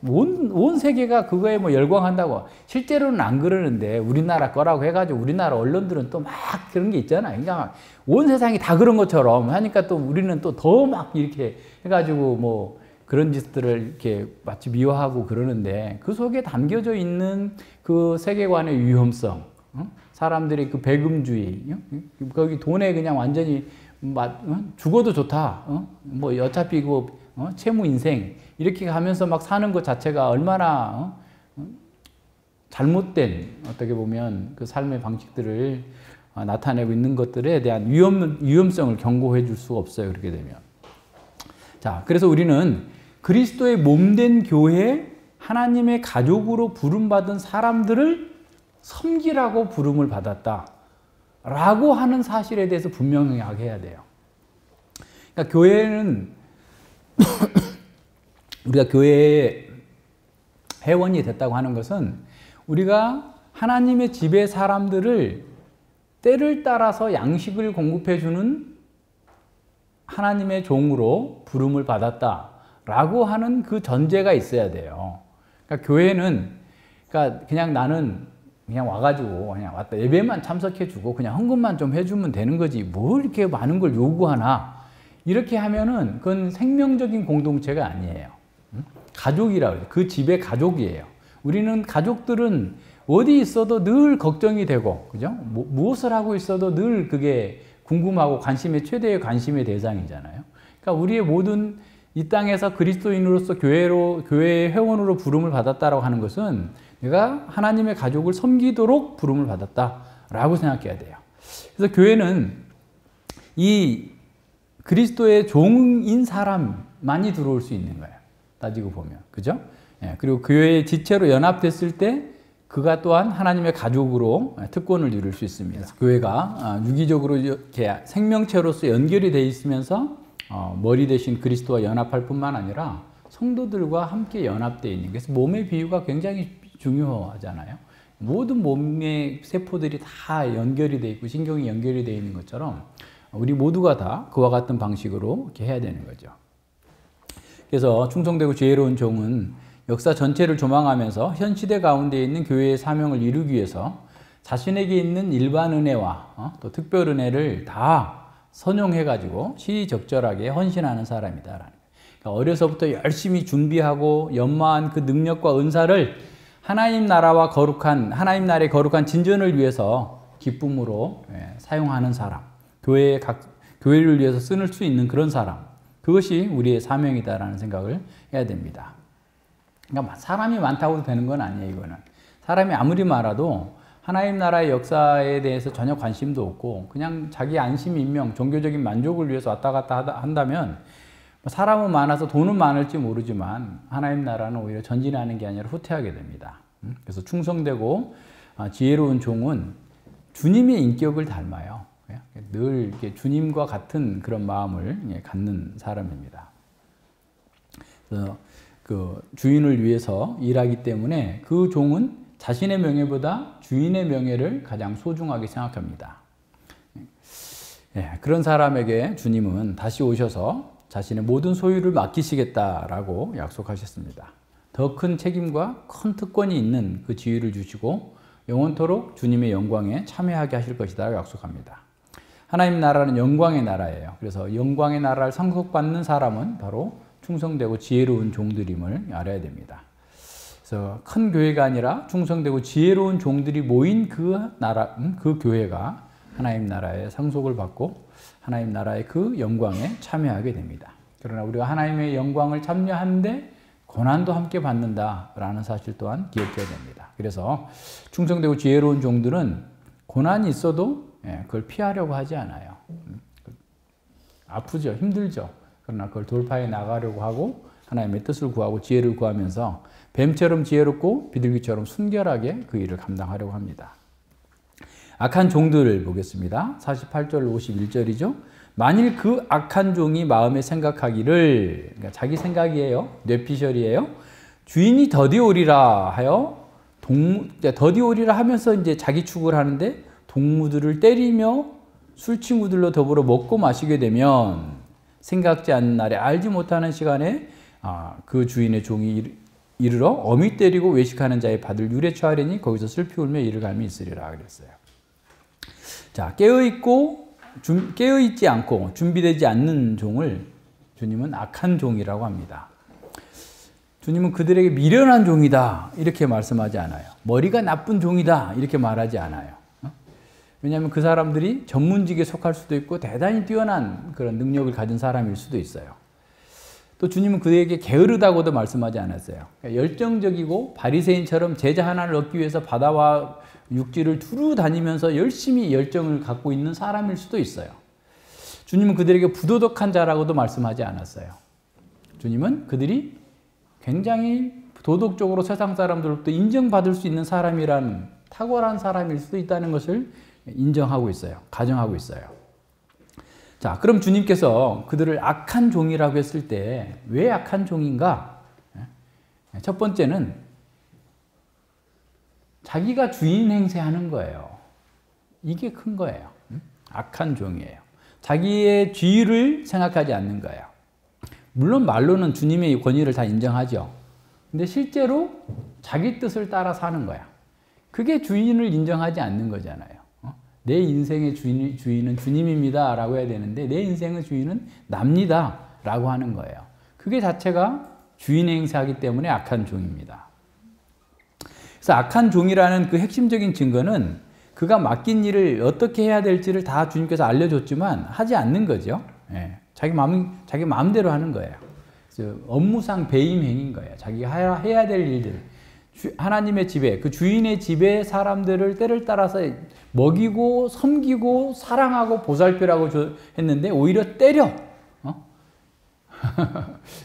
온 세계가 그거에 뭐 열광한다고. 실제로는 안 그러는데 우리나라 거라고 해가지고 우리나라 언론들은 또 막 그런 게 있잖아요. 그러니까 온 세상이 다 그런 것처럼 하니까 또 우리는 또 더 막 이렇게 해가지고 뭐 그런 짓들을 이렇게 마치 미워하고 그러는데 그 속에 담겨져 있는 그 세계관의 위험성, 사람들의 그 배금주의, 거기 돈에 그냥 완전히 죽어도 좋다. 뭐 어차피 그 채무 인생 이렇게 가면서 막 사는 것 자체가 얼마나 잘못된 어떻게 보면 그 삶의 방식들을 나타내고 있는 것들에 대한 위험성을 경고해 줄 수가 없어요. 그렇게 되면. 자, 그래서 우리는 그리스도의 몸된 교회, 하나님의 가족으로 부름받은 사람들을 섬기라고 부름을 받았다. 라고 하는 사실에 대해서 분명하게 해야 돼요. 그러니까 교회는 우리가 교회의 회원이 됐다고 하는 것은 우리가 하나님의 집의 사람들을 때를 따라서 양식을 공급해 주는 하나님의 종으로 부름을 받았다라고 하는 그 전제가 있어야 돼요. 그러니까 교회는 그냥 나는 그냥 와가지고 그냥 왔다 예배만 참석해 주고 그냥 헌금만 좀 해주면 되는 거지 뭘 이렇게 많은 걸 요구하나 이렇게 하면은 그건 생명적인 공동체가 아니에요. 가족이라고 해요. 그 집의 가족이에요. 우리는 가족들은 어디 있어도 늘 걱정이 되고, 그죠? 무엇을 하고 있어도 늘 그게 궁금하고 최대의 관심의 대상이잖아요. 그러니까 우리의 모든 이 땅에서 그리스도인으로서 교회의 회원으로 부름을 받았다라고 하는 것은 내가 하나님의 가족을 섬기도록 부름을 받았다라고 생각해야 돼요. 그래서 교회는 이 그리스도의 종인 사람만이 들어올 수 있는 거예요. 따지고 보면. 그죠? 예, 그리고 교회의 지체로 연합됐을 때 그가 또한 하나님의 가족으로 특권을 이룰 수 있습니다. 교회가 유기적으로 이렇게 생명체로서 연결이 되어 있으면서 머리 대신 그리스도와 연합할 뿐만 아니라 성도들과 함께 연합되어 있는. 그래서 몸의 비유가 굉장히 중요하잖아요. 모든 몸의 세포들이 다 연결이 되어 있고 신경이 연결이 되어 있는 것처럼 우리 모두가 다 그와 같은 방식으로 이렇게 해야 되는 거죠. 그래서 충성되고 지혜로운 종은 역사 전체를 조망하면서 현 시대 가운데 있는 교회의 사명을 이루기 위해서 자신에게 있는 일반 은혜와 또 특별 은혜를 다 선용해가지고 시적절하게 헌신하는 사람이다. 그러니까 어려서부터 열심히 준비하고 연마한 그 능력과 은사를 하나님 나라의 거룩한 진전을 위해서 기쁨으로 사용하는 사람, 교회를 위해서 쓸 수 있는 그런 사람, 그것이 우리의 사명이다라는 생각을 해야 됩니다. 그러니까 사람이 많다고 되는 건 아니에요. 이거는 사람이 아무리 많아도 하나님 나라의 역사에 대해서 전혀 관심도 없고 그냥 자기 안심 인명, 종교적인 만족을 위해서 왔다 갔다 한다면 사람은 많아서 돈은 많을지 모르지만 하나님 나라는 오히려 전진하는 게 아니라 후퇴하게 됩니다. 그래서 충성되고 지혜로운 종은 주님의 인격을 닮아요. 늘 이렇게 주님과 같은 그런 마음을 갖는 사람입니다. 그래서 그 주인을 위해서 일하기 때문에 그 종은 자신의 명예보다 주인의 명예를 가장 소중하게 생각합니다. 그런 사람에게 주님은 다시 오셔서 자신의 모든 소유를 맡기시겠다라고 약속하셨습니다. 더 큰 책임과 큰 특권이 있는 그 지위를 주시고 영원토록 주님의 영광에 참여하게 하실 것이다 약속합니다. 하나님 나라는 영광의 나라예요. 그래서 영광의 나라를 상속받는 사람은 바로 충성되고 지혜로운 종들임을 알아야 됩니다. 그래서 큰 교회가 아니라 충성되고 지혜로운 종들이 모인 그 교회가 하나님 나라의 상속을 받고 하나님 나라의 그 영광에 참여하게 됩니다. 그러나 우리가 하나님의 영광을 참여하는데 고난도 함께 받는다라는 사실 또한 기억해야 됩니다. 그래서 충성되고 지혜로운 종들은 고난이 있어도 그걸 피하려고 하지 않아요. 아프죠, 힘들죠. 그러나 그걸 돌파해 나가려고 하고 하나님의 뜻을 구하고 지혜를 구하면서 뱀처럼 지혜롭고 비둘기처럼 순결하게 그 일을 감당하려고 합니다. 악한 종들을 보겠습니다. 48절 51절이죠. 만일 그 악한 종이 마음에 생각하기를, 그러니까 자기 생각이에요. 뇌피셜이에요. 주인이 더디오리라 하여 더디오리라 하면서 이제 자기 추구를 하는데 동무들을 때리며 술 친구들로 더불어 먹고 마시게 되면 생각지 않는 날에 알지 못하는 시간에 그 주인의 종이 이르러 어미 때리고 외식하는 자의 받을 유래 처하려니 거기서 슬피 울며 이를 갈미 있으리라 그랬어요. 자, 깨어있지 않고 준비되지 않는 종을 주님은 악한 종이라고 합니다. 주님은 그들에게 미련한 종이다 이렇게 말씀하지 않아요. 머리가 나쁜 종이다 이렇게 말하지 않아요. 왜냐하면 그 사람들이 전문직에 속할 수도 있고 대단히 뛰어난 그런 능력을 가진 사람일 수도 있어요. 또 주님은 그에게 게으르다고도 말씀하지 않았어요. 그러니까 열정적이고 바리새인처럼 제자 하나를 얻기 위해서 바다와 육지를 두루 다니면서 열심히 열정을 갖고 있는 사람일 수도 있어요. 주님은 그들에게 부도덕한 자라고도 말씀하지 않았어요. 주님은 그들이 굉장히 도덕적으로 세상 사람들로부터 인정받을 수 있는 사람이란 탁월한 사람일 수도 있다는 것을 인정하고 있어요. 가정하고 있어요. 자, 그럼 주님께서 그들을 악한 종이라고 했을 때 왜 악한 종인가? 첫 번째는 자기가 주인 행세하는 거예요. 이게 큰 거예요. 악한 종이에요. 자기의 지위를 생각하지 않는 거예요. 물론 말로는 주님의 권위를 다 인정하죠. 근데 실제로 자기 뜻을 따라 사는 거야. 그게 주인을 인정하지 않는 거잖아요. 내 인생의 주인은 주님입니다 라고 해야 되는데 내 인생의 주인은 납니다 라고 하는 거예요. 그게 자체가 주인 행세하기 때문에 악한 종입니다. 그래서 악한 종이라는 그 핵심적인 증거는 그가 맡긴 일을 어떻게 해야 될지를 다 주님께서 알려줬지만 하지 않는 거죠. 예. 자기 마음대로 하는 거예요. 그래서 업무상 배임행인 거예요. 자기가 해야 될 일들. 하나님의 집에, 그 주인의 집에 사람들을 때를 따라서 먹이고 섬기고 사랑하고 보살피라고 했는데 오히려 때려.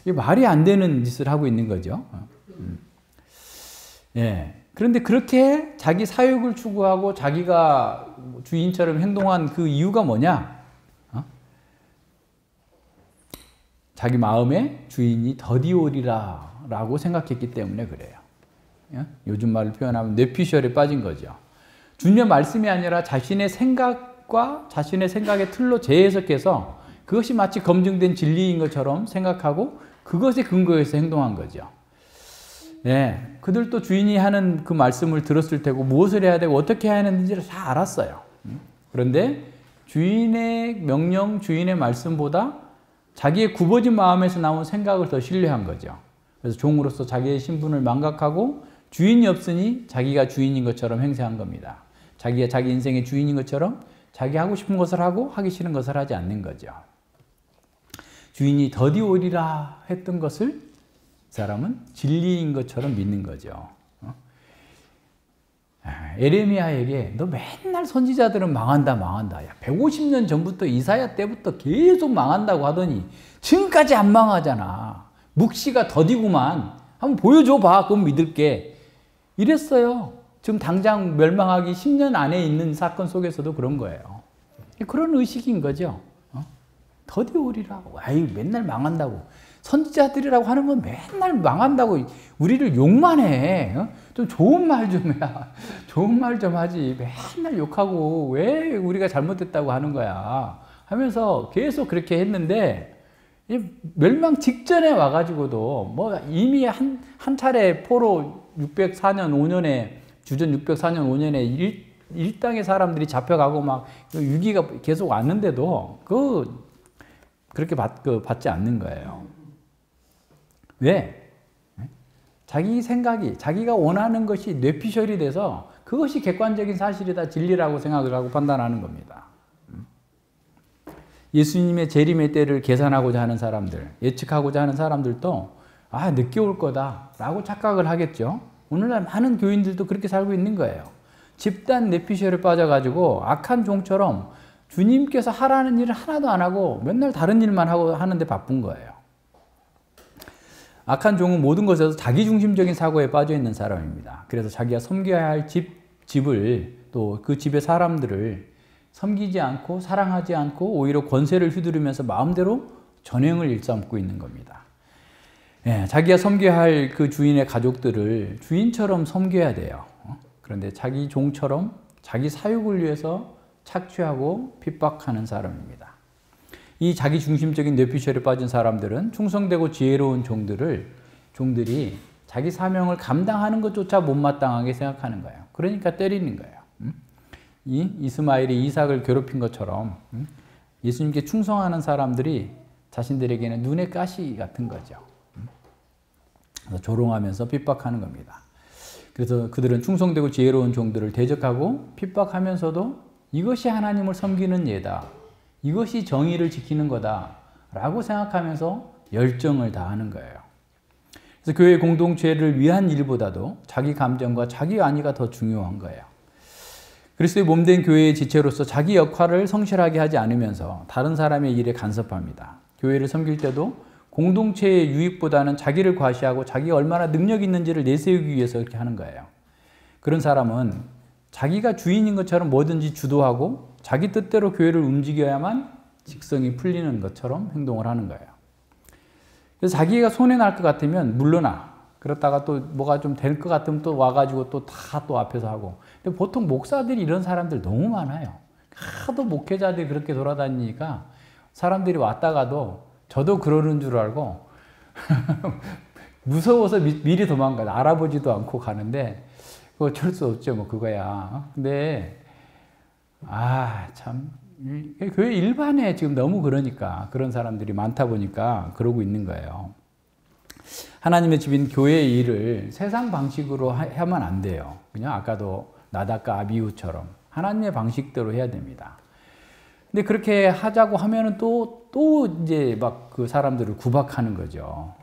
이게 말이 안 되는 짓을 하고 있는 거죠. 예. 그런데 그렇게 자기 사육을 추구하고 자기가 주인처럼 행동한 그 이유가 뭐냐? 자기 마음에 주인이 더디오리라 라고 생각했기 때문에 그래요. 요즘 말로 표현하면 뇌피셜에 빠진 거죠. 주님의 말씀이 아니라 자신의 생각과 자신의 생각의 틀로 재해석해서 그것이 마치 검증된 진리인 것처럼 생각하고 그것에 근거해서 행동한 거죠. 예, 그들도 주인이 하는 그 말씀을 들었을 테고 무엇을 해야 되고 어떻게 해야 하는지를 다 알았어요. 그런데 주인의 명령, 주인의 말씀보다 자기의 굽어진 마음에서 나온 생각을 더 신뢰한 거죠. 그래서 종으로서 자기의 신분을 망각하고 주인이 없으니 자기가 주인인 것처럼 행세한 겁니다. 자기가 자기 인생의 주인인 것처럼 자기 하고 싶은 것을 하고 하기 싫은 것을 하지 않는 거죠. 주인이 더디오리라 했던 것을 이 사람은 진리인 것처럼 믿는 거죠. 에레미야에게 너 맨날 선지자들은 망한다 망한다. 야, 150년 전부터 이사야 때부터 계속 망한다고 하더니 지금까지 안 망하잖아. 묵시가 더디구만. 한번 보여줘 봐. 그럼 믿을게. 이랬어요. 지금 당장 멸망하기 10년 안에 있는 사건 속에서도 그런 거예요. 그런 의식인 거죠. 더디오리라. 아이 맨날 망한다고. 선지자들이라고 하는 건 맨날 망한다고 우리를 욕만 해. 좀 좋은 말 좀 해. 좋은 말 좀 하지. 맨날 욕하고 왜 우리가 잘못됐다고 하는 거야. 하면서 계속 그렇게 했는데 멸망 직전에 와가지고도 뭐 이미 한 차례 포로 604년 5년에 주전 604년 5년에 일당의 사람들이 잡혀가고 막 위기가 계속 왔는데도 그렇게 받지 않는 거예요. 왜? 자기 생각이, 자기가 원하는 것이 뇌피셜이 돼서 그것이 객관적인 사실이다, 진리라고 생각을 하고 판단하는 겁니다. 예수님의 재림의 때를 계산하고자 하는 사람들, 예측하고자 하는 사람들도 늦게 올 거다라고 착각을 하겠죠. 오늘날 많은 교인들도 그렇게 살고 있는 거예요. 집단 뇌피셜에 빠져가지고 악한 종처럼 주님께서 하라는 일을 하나도 안 하고 맨날 다른 일만 하고 하는데 바쁜 거예요. 악한 종은 모든 것에서 자기중심적인 사고에 빠져 있는 사람입니다. 그래서 자기가 섬겨야 할 집을 또 그 집의 사람들을 섬기지 않고 사랑하지 않고 오히려 권세를 휘두르면서 마음대로 전횡을 일삼고 있는 겁니다. 예, 자기가 섬겨야 할 그 주인의 가족들을 주인처럼 섬겨야 돼요. 그런데 자기 종처럼 자기 사육을 위해서 착취하고 핍박하는 사람입니다. 이 자기 중심적인 뇌피셜에 빠진 사람들은 충성되고 지혜로운 종들이 자기 사명을 감당하는 것조차 못마땅하게 생각하는 거예요. 그러니까 때리는 거예요. 이 이스마엘이 이삭을 괴롭힌 것처럼 예수님께 충성하는 사람들이 자신들에게는 눈의 가시 같은 거죠. 조롱하면서 핍박하는 겁니다. 그래서 그들은 충성되고 지혜로운 종들을 대적하고 핍박하면서도 이것이 하나님을 섬기는 예다, 이것이 정의를 지키는 거다 라고 생각하면서 열정을 다하는 거예요. 그래서 교회 공동체를 위한 일보다도 자기 감정과 자기 안위가 더 중요한 거예요. 그리스도의 몸된 교회의 지체로서 자기 역할을 성실하게 하지 않으면서 다른 사람의 일에 간섭합니다. 교회를 섬길 때도 공동체의 유익보다는 자기를 과시하고 자기가 얼마나 능력 있는지를 내세우기 위해서 그렇게 하는 거예요. 그런 사람은 자기가 주인인 것처럼 뭐든지 주도하고 자기 뜻대로 교회를 움직여야만 직성이 풀리는 것처럼 행동을 하는 거예요. 그래서 자기가 손해날 것 같으면 물러나. 그렇다가 또 뭐가 좀 될 것 같으면 또 와가지고 또 다 또 앞에서 하고. 근데 보통 목사들이 이런 사람들 너무 많아요. 하도 목회자들이 그렇게 돌아다니니까 사람들이 왔다가도 저도 그러는 줄 알고 무서워서 미리 도망가요. 알아보지도 않고 가는데 그거 어쩔 수 없죠. 뭐 그거야. 근데 참 교회 일반에 지금 너무 그러니까 그런 사람들이 많다 보니까 그러고 있는 거예요. 하나님의 집인 교회의 일을 세상 방식으로 하면 안 돼요. 그냥 아까도 나답과 아비후처럼 하나님의 방식대로 해야 됩니다. 근데 그렇게 하자고 하면은 또 이제 막 그 사람들을 구박하는 거죠.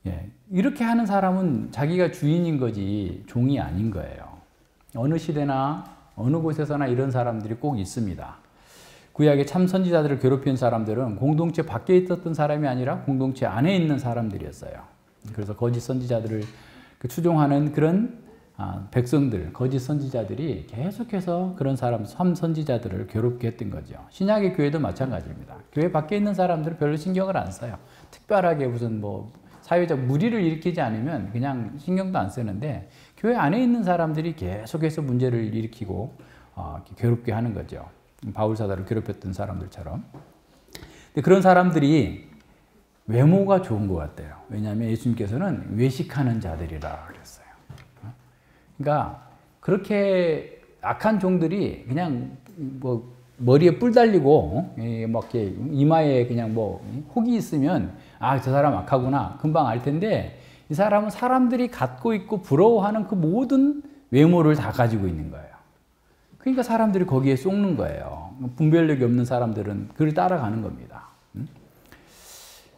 예. 이렇게 하는 사람은 자기가 주인인 거지 종이 아닌 거예요. 어느 시대나 어느 곳에서나 이런 사람들이 꼭 있습니다. 구약의 참 선지자들을 괴롭힌 사람들은 공동체 밖에 있었던 사람이 아니라 공동체 안에 있는 사람들이었어요. 그래서 거짓 선지자들을 추종하는 그런 백성들, 거짓 선지자들이 계속해서 그런 사람, 참 선지자들을 괴롭게 했던 거죠. 신약의 교회도 마찬가지입니다. 교회 밖에 있는 사람들은 별로 신경을 안 써요. 특별하게 무슨 뭐 사회적 무리를 일으키지 않으면 그냥 신경도 안 쓰는데 교회 안에 있는 사람들이 계속해서 문제를 일으키고 괴롭게 하는 거죠. 바울 사도를 괴롭혔던 사람들처럼. 근데 그런 사람들이 외모가 좋은 것 같아요. 왜냐하면 예수님께서는 외식하는 자들이라 그랬어요. 그러니까 그렇게 악한 종들이 그냥 뭐 머리에 뿔 달리고 막 이렇게 이마에 그냥 뭐 혹이 있으면 저 사람 악하구나 금방 알 텐데 이 사람은 사람들이 갖고 있고 부러워하는 그 모든 외모를 다 가지고 있는 거예요. 그러니까 사람들이 거기에 쏙는 거예요. 분별력이 없는 사람들은 그를 따라가는 겁니다.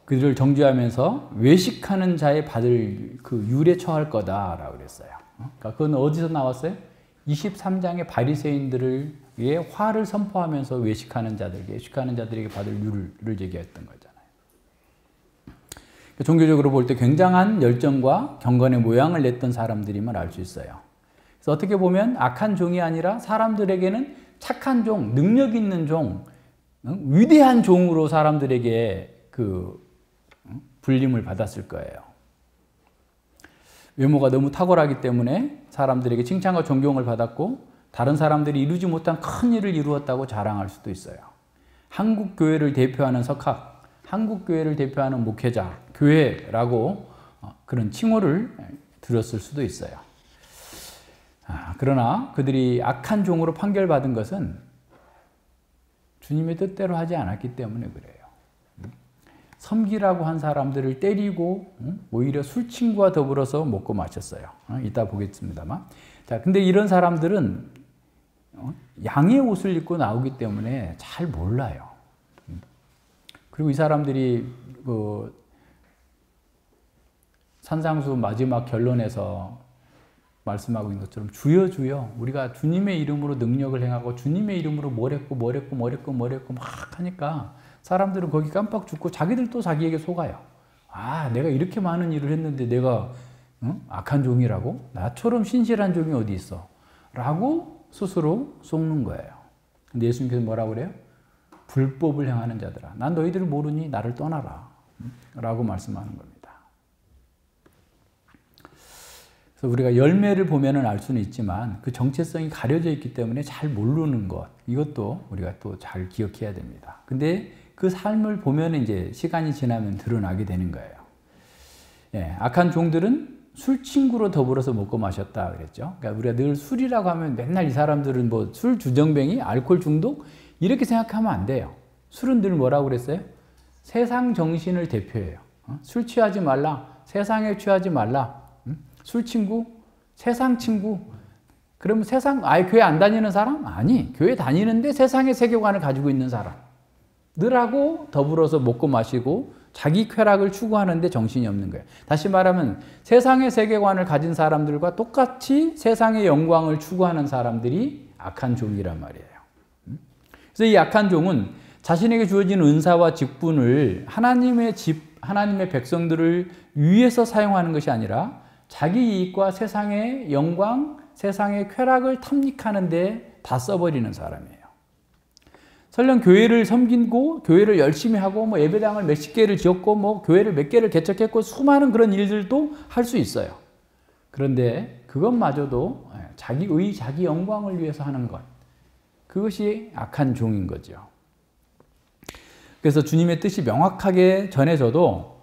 그들을 정죄하면서 외식하는 자의 받을 그 율에 처할 거다라고 그랬어요. 그러니까 그건 어디서 나왔어요? 23장의 바리새인들을 위해 화를 선포하면서 외식하는 자들에게 받을 율을 얘기했던 거잖아요. 종교적으로 볼 때 굉장한 열정과 경건의 모양을 냈던 사람들임을 알 수 있어요. 그래서 어떻게 보면 악한 종이 아니라 사람들에게는 착한 종, 능력 있는 종, 위대한 종으로 사람들에게 그 불림을 받았을 거예요. 외모가 너무 탁월하기 때문에 사람들에게 칭찬과 존경을 받았고 다른 사람들이 이루지 못한 큰 일을 이루었다고 자랑할 수도 있어요. 한국 교회를 대표하는 석학, 한국 교회를 대표하는 목회자, 교회라고 그런 칭호를 들었을 수도 있어요. 그러나 그들이 악한 종으로 판결받은 것은 주님의 뜻대로 하지 않았기 때문에 그래요. 섬기라고 한 사람들을 때리고 오히려 술 친구와 더불어서 먹고 마셨어요. 이따 보겠습니다만. 자, 근데 이런 사람들은 양의 옷을 입고 나오기 때문에 잘 몰라요. 그리고 이 사람들이 그 산상수 마지막 결론에서 말씀하고 있는 것처럼 주여 주여 우리가 주님의 이름으로 능력을 행하고 주님의 이름으로 뭘 했고 막 하니까 사람들은 거기 깜빡 죽고 자기들 또 자기에게 속아요. 아, 내가 이렇게 많은 일을 했는데 내가 악한 종이라고? 나처럼 신실한 종이 어디 있어? 라고 스스로 속는 거예요. 근데 예수님께서 뭐라고 그래요? 불법을 행하는 자들아, 난 너희들을 모르니 나를 떠나라. 라고 말씀하는 겁니다. 그래서 우리가 열매를 보면은 알 수는 있지만 그 정체성이 가려져 있기 때문에 잘 모르는 것, 이것도 우리가 또 잘 기억해야 됩니다. 근데 그 삶을 보면 이제 시간이 지나면 드러나게 되는 거예요. 예, 악한 종들은 술 친구로 더불어서 먹고 마셨다 그랬죠. 그러니까 우리가 늘 술이라고 하면 맨날 이 사람들은 뭐 술 주정뱅이, 알코올 중독 이렇게 생각하면 안 돼요. 술은 늘 뭐라고 그랬어요? 세상 정신을 대표해요. 술 취하지 말라, 세상에 취하지 말라. 술 친구, 세상 친구. 그러면 세상, 아예 교회 안 다니는 사람? 아니, 교회 다니는데 세상의 세계관을 가지고 있는 사람. 늘하고 더불어서 먹고 마시고 자기 쾌락을 추구하는데 정신이 없는 거예요. 다시 말하면 세상의 세계관을 가진 사람들과 똑같이 세상의 영광을 추구하는 사람들이 악한 종이란 말이에요. 그래서 이 악한 종은 자신에게 주어진 은사와 직분을 하나님의 백성들을 위해서 사용하는 것이 아니라 자기 이익과 세상의 영광, 세상의 쾌락을 탐닉하는 데 다 써버리는 사람이에요. 설령 교회를 섬기고 교회를 열심히 하고 뭐 예배당을 몇십 개를 지었고 뭐 교회를 몇 개를 개척했고 수많은 그런 일들도 할 수 있어요. 그런데 그것마저도 자기 의, 자기 영광을 위해서 하는 것, 그것이 악한 종인 거죠. 그래서 주님의 뜻이 명확하게 전해져도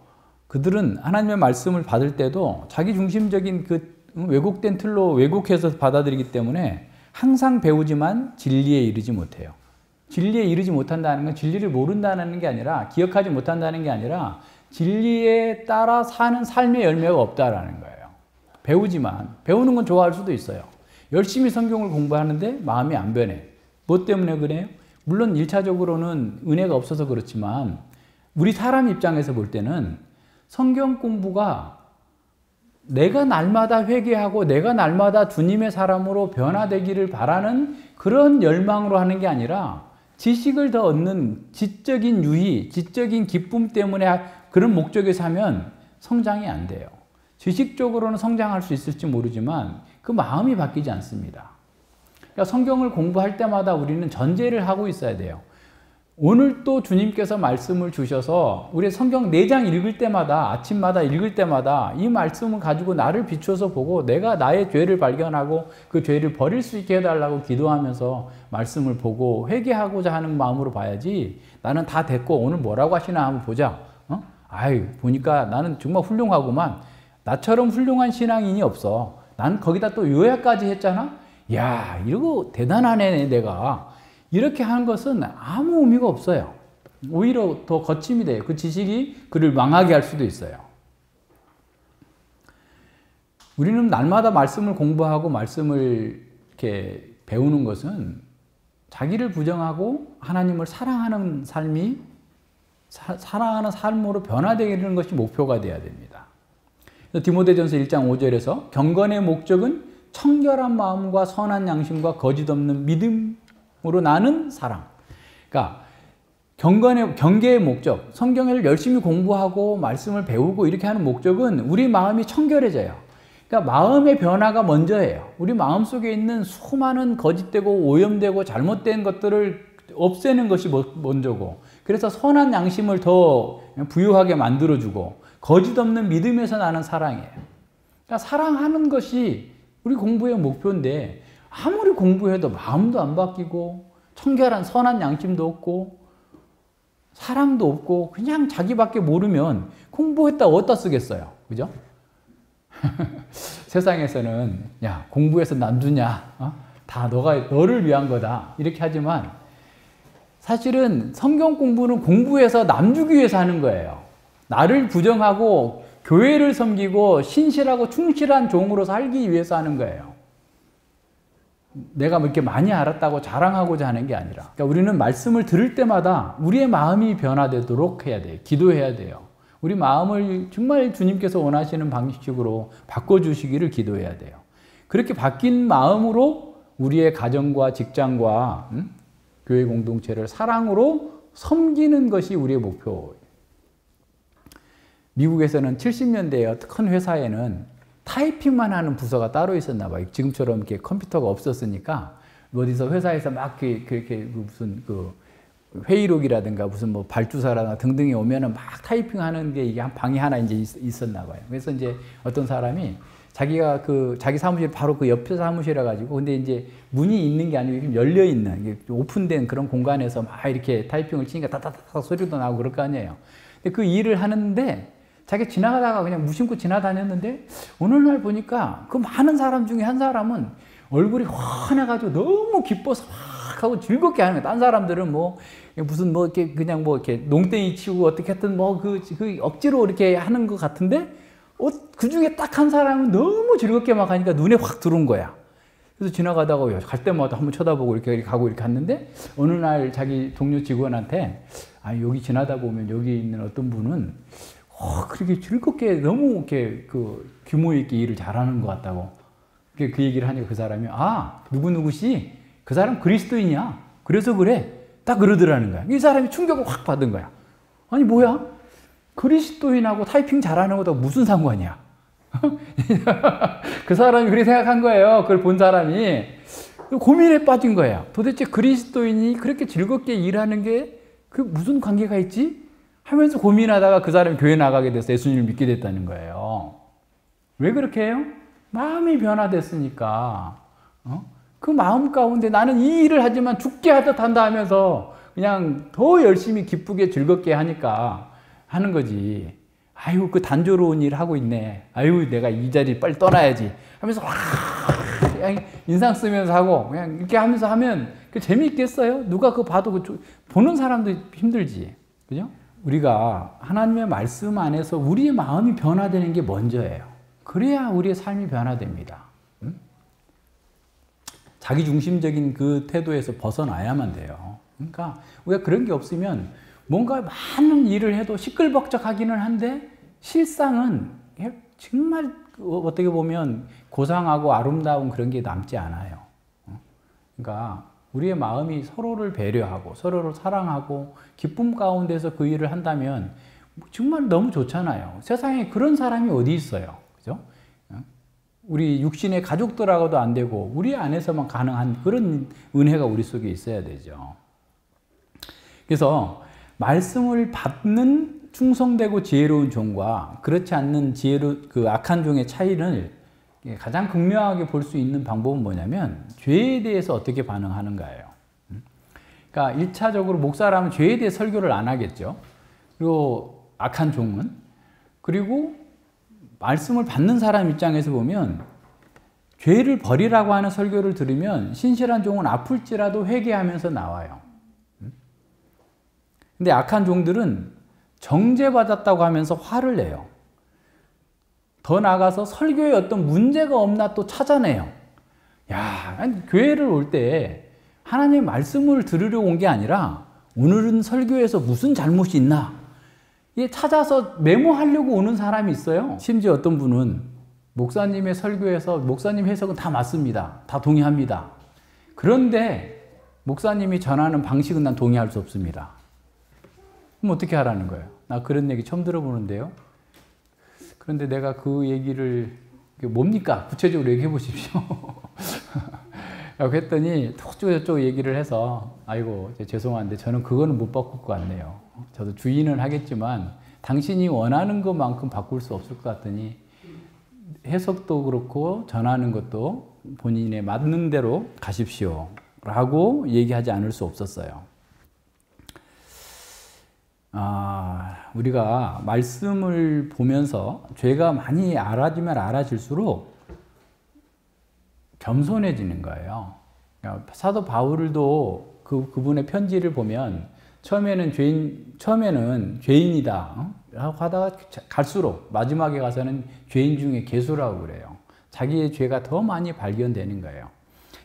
그들은 하나님의 말씀을 받을 때도 자기 중심적인 그 왜곡된 틀로 왜곡해서 받아들이기 때문에 항상 배우지만 진리에 이르지 못해요. 진리에 이르지 못한다는 건 진리를 모른다는 게 아니라, 기억하지 못한다는 게 아니라 진리에 따라 사는 삶의 열매가 없다라는 거예요. 배우지만, 배우는 건 좋아할 수도 있어요. 열심히 성경을 공부하는데 마음이 안 변해. 뭐 때문에 그래요? 물론 1차적으로는 은혜가 없어서 그렇지만 우리 사람 입장에서 볼 때는 성경 공부가 내가 날마다 회개하고 내가 날마다 주님의 사람으로 변화되기를 바라는 그런 열망으로 하는 게 아니라 지식을 더 얻는 지적인 유희, 지적인 기쁨 때문에 그런 목적에서 하면 성장이 안 돼요. 지식적으로는 성장할 수 있을지 모르지만 그 마음이 바뀌지 않습니다. 그러니까 성경을 공부할 때마다 우리는 전제를 하고 있어야 돼요. 오늘 또 주님께서 말씀을 주셔서 우리 성경 4장 읽을 때마다, 아침마다 읽을 때마다 이 말씀을 가지고 나를 비춰서 보고 내가 나의 죄를 발견하고 그 죄를 버릴 수 있게 해달라고 기도하면서 말씀을 보고 회개하고자 하는 마음으로 봐야지, 나는 다 됐고 오늘 뭐라고 하시나 한번 보자. 아이, 보니까 나는 정말 훌륭하구만. 나처럼 훌륭한 신앙인이 없어. 난 거기다 또 요약까지 했잖아. 야, 이거 대단하네 내가. 이렇게 하는 것은 아무 의미가 없어요. 오히려 더 거침이 돼요. 그 지식이 그를 망하게 할 수도 있어요. 우리는 날마다 말씀을 공부하고 말씀을 이렇게 배우는 것은 자기를 부정하고 하나님을 사랑하는 삶이 사랑하는 삶으로 변화되는 것이 목표가 되어야 됩니다. 디모데전서 1장 5절에서 경건의 목적은 청결한 마음과 선한 양심과 거짓 없는 믿음으로 나는 사랑. 그러니까 경계의 목적, 성경을 열심히 공부하고 말씀을 배우고 이렇게 하는 목적은 우리 마음이 청결해져요. 그러니까 마음의 변화가 먼저예요. 우리 마음 속에 있는 수많은 거짓되고 오염되고 잘못된 것들을 없애는 것이 먼저고, 그래서 선한 양심을 더 부유하게 만들어주고 거짓 없는 믿음에서 나는 사랑이에요. 그러니까 사랑하는 것이 우리 공부의 목표인데 아무리 공부해도 마음도 안 바뀌고 청결한 선한 양심도 없고 사랑도 없고 그냥 자기밖에 모르면 공부했다 어디다 쓰겠어요. 그죠? 세상에서는 야, 공부해서 남주냐? 다 너를 위한 거다. 이렇게 하지만 사실은 성경 공부는 공부해서 남주기 위해서 하는 거예요. 나를 부정하고 교회를 섬기고 신실하고 충실한 종으로 살기 위해서 하는 거예요. 내가 이렇게 많이 알았다고 자랑하고자 하는 게 아니라, 그러니까 우리는 말씀을 들을 때마다 우리의 마음이 변화되도록 해야 돼요. 기도해야 돼요. 우리 마음을 정말 주님께서 원하시는 방식으로 바꿔주시기를 기도해야 돼요. 그렇게 바뀐 마음으로 우리의 가정과 직장과 교회 공동체를 사랑으로 섬기는 것이 우리의 목표예요. 미국에서는 70년대에 어떤 큰 회사에는 타이핑만 하는 부서가 따로 있었나 봐요. 지금처럼 이렇게 컴퓨터가 없었으니까 어디서 회사에서 막 그렇게 무슨 그 회의록이라든가 무슨 뭐 발주사라든가 등등이 오면은 막 타이핑하는 게 이게 한 방이 하나 이제 있었나 봐요. 그래서 이제 어떤 사람이 자기가 자기 사무실 바로 그 옆에 사무실에 가지고 근데 이제 문이 있는 게 아니고 열려 있는 오픈된 그런 공간에서 막 이렇게 타이핑을 치니까 따따따 소리도 나고 그럴 거 아니에요. 근데 그 일을 하는데 자기 지나가다가 그냥 무심코 지나다녔는데 어느 날 보니까 그 많은 사람 중에 한 사람은 얼굴이 환해가지고 너무 기뻐서 막 하고 즐겁게 하는 거야. 딴 사람들은 뭐 무슨 뭐 이렇게 그냥 뭐 이렇게 농땡이 치고 어떻게 했든 뭐 그 억지로 이렇게 하는 것 같은데 그 중에 딱 한 사람은 너무 즐겁게 막 하니까 눈에 확 들어온 거야. 그래서 지나가다가 갈 때마다 한번 쳐다보고 이렇게 가고 이렇게 갔는데 어느 날 자기 동료 직원한테 아 여기 지나다 보면 여기 있는 어떤 분은 그렇게 즐겁게 너무 이렇게 그 규모 있게 일을 잘하는 것 같다고 그 얘기를 하니까 그 사람이 아 누구누구씨 그 사람 그리스도인이야 그래서 그래 딱 그러더라는 거야. 이 사람이 충격을 확 받은 거야. 아니 뭐야 그리스도인하고 타이핑 잘하는 것하고 무슨 상관이야. 그 사람이 그렇게 생각한 거예요. 그걸 본 사람이 고민에 빠진 거예요. 도대체 그리스도인이 그렇게 즐겁게 일하는 게 그 무슨 관계가 있지? 하면서 고민하다가 그 사람이 교회 나가게 돼서 예수님을 믿게 됐다는 거예요. 왜 그렇게 해요? 마음이 변화됐으니까. 그 마음 가운데 나는 이 일을 하지만 죽게 하듯 한다 하면서 그냥 더 열심히 기쁘게 즐겁게 하니까 하는 거지. 아유 그 단조로운 일 하고 있네. 아유 내가 이 자리 빨리 떠나야지 하면서 그냥 인상 쓰면서 하고 그냥 이렇게 하면서 하면 그 재미있겠어요? 누가 그거 봐도 보는 사람도 힘들지. 그죠? 우리가 하나님의 말씀 안에서 우리의 마음이 변화되는 게 먼저예요. 그래야 우리의 삶이 변화됩니다. 응? 자기중심적인 그 태도에서 벗어나야만 돼요. 그러니까 우리가 그런 게 없으면 뭔가 많은 일을 해도 시끌벅적하기는 한데 실상은 정말 어떻게 보면 고상하고 아름다운 그런 게 남지 않아요. 그러니까 우리의 마음이 서로를 배려하고 서로를 사랑하고 기쁨 가운데서 그 일을 한다면 정말 너무 좋잖아요. 세상에 그런 사람이 어디 있어요. 그죠? 우리 육신의 가족들하고도 안 되고 우리 안에서만 가능한 그런 은혜가 우리 속에 있어야 되죠. 그래서 말씀을 받는 충성되고 지혜로운 종과 그렇지 않는 그 악한 종의 차이를 가장 극명하게 볼 수 있는 방법은 뭐냐면 죄에 대해서 어떻게 반응하는가예요. 그러니까 1차적으로 목사라면 죄에 대해 설교를 안 하겠죠. 그리고 악한 종은 그리고 말씀을 받는 사람 입장에서 보면 죄를 버리라고 하는 설교를 들으면 신실한 종은 아플지라도 회개하면서 나와요. 근데 악한 종들은 정죄받았다고 하면서 화를 내요. 더 나아가서 설교에 어떤 문제가 없나 또 찾아내요. 야, 교회를 올 때 하나님의 말씀을 들으려 온 게 아니라 오늘은 설교에서 무슨 잘못이 있나 이게 찾아서 메모하려고 오는 사람이 있어요. 심지어 어떤 분은 목사님의 설교에서 목사님 해석은 다 맞습니다. 다 동의합니다. 그런데 목사님이 전하는 방식은 난 동의할 수 없습니다. 그럼 어떻게 하라는 거예요? 나 그런 얘기 처음 들어보는데요. 그런데 내가 그 얘기를 뭡니까? 구체적으로 얘기해 보십시오. 라고 했더니 저쪽 얘기를 해서 아이고 죄송한데 저는 그거는 못 바꿀 것 같네요. 저도 주의는 하겠지만 당신이 원하는 것만큼 바꿀 수 없을 것 같더니 해석도 그렇고 전하는 것도 본인에 맞는 대로 가십시오. 라고 얘기하지 않을 수 없었어요. 우리가 말씀을 보면서 죄가 많이 알아지면 알아질수록 겸손해지는 거예요. 그러니까 사도 바울도 그분의 편지를 보면 처음에는 죄인이다 하다가 갈수록 마지막에 가서는 죄인 중에 괴수라고 그래요. 자기의 죄가 더 많이 발견되는 거예요.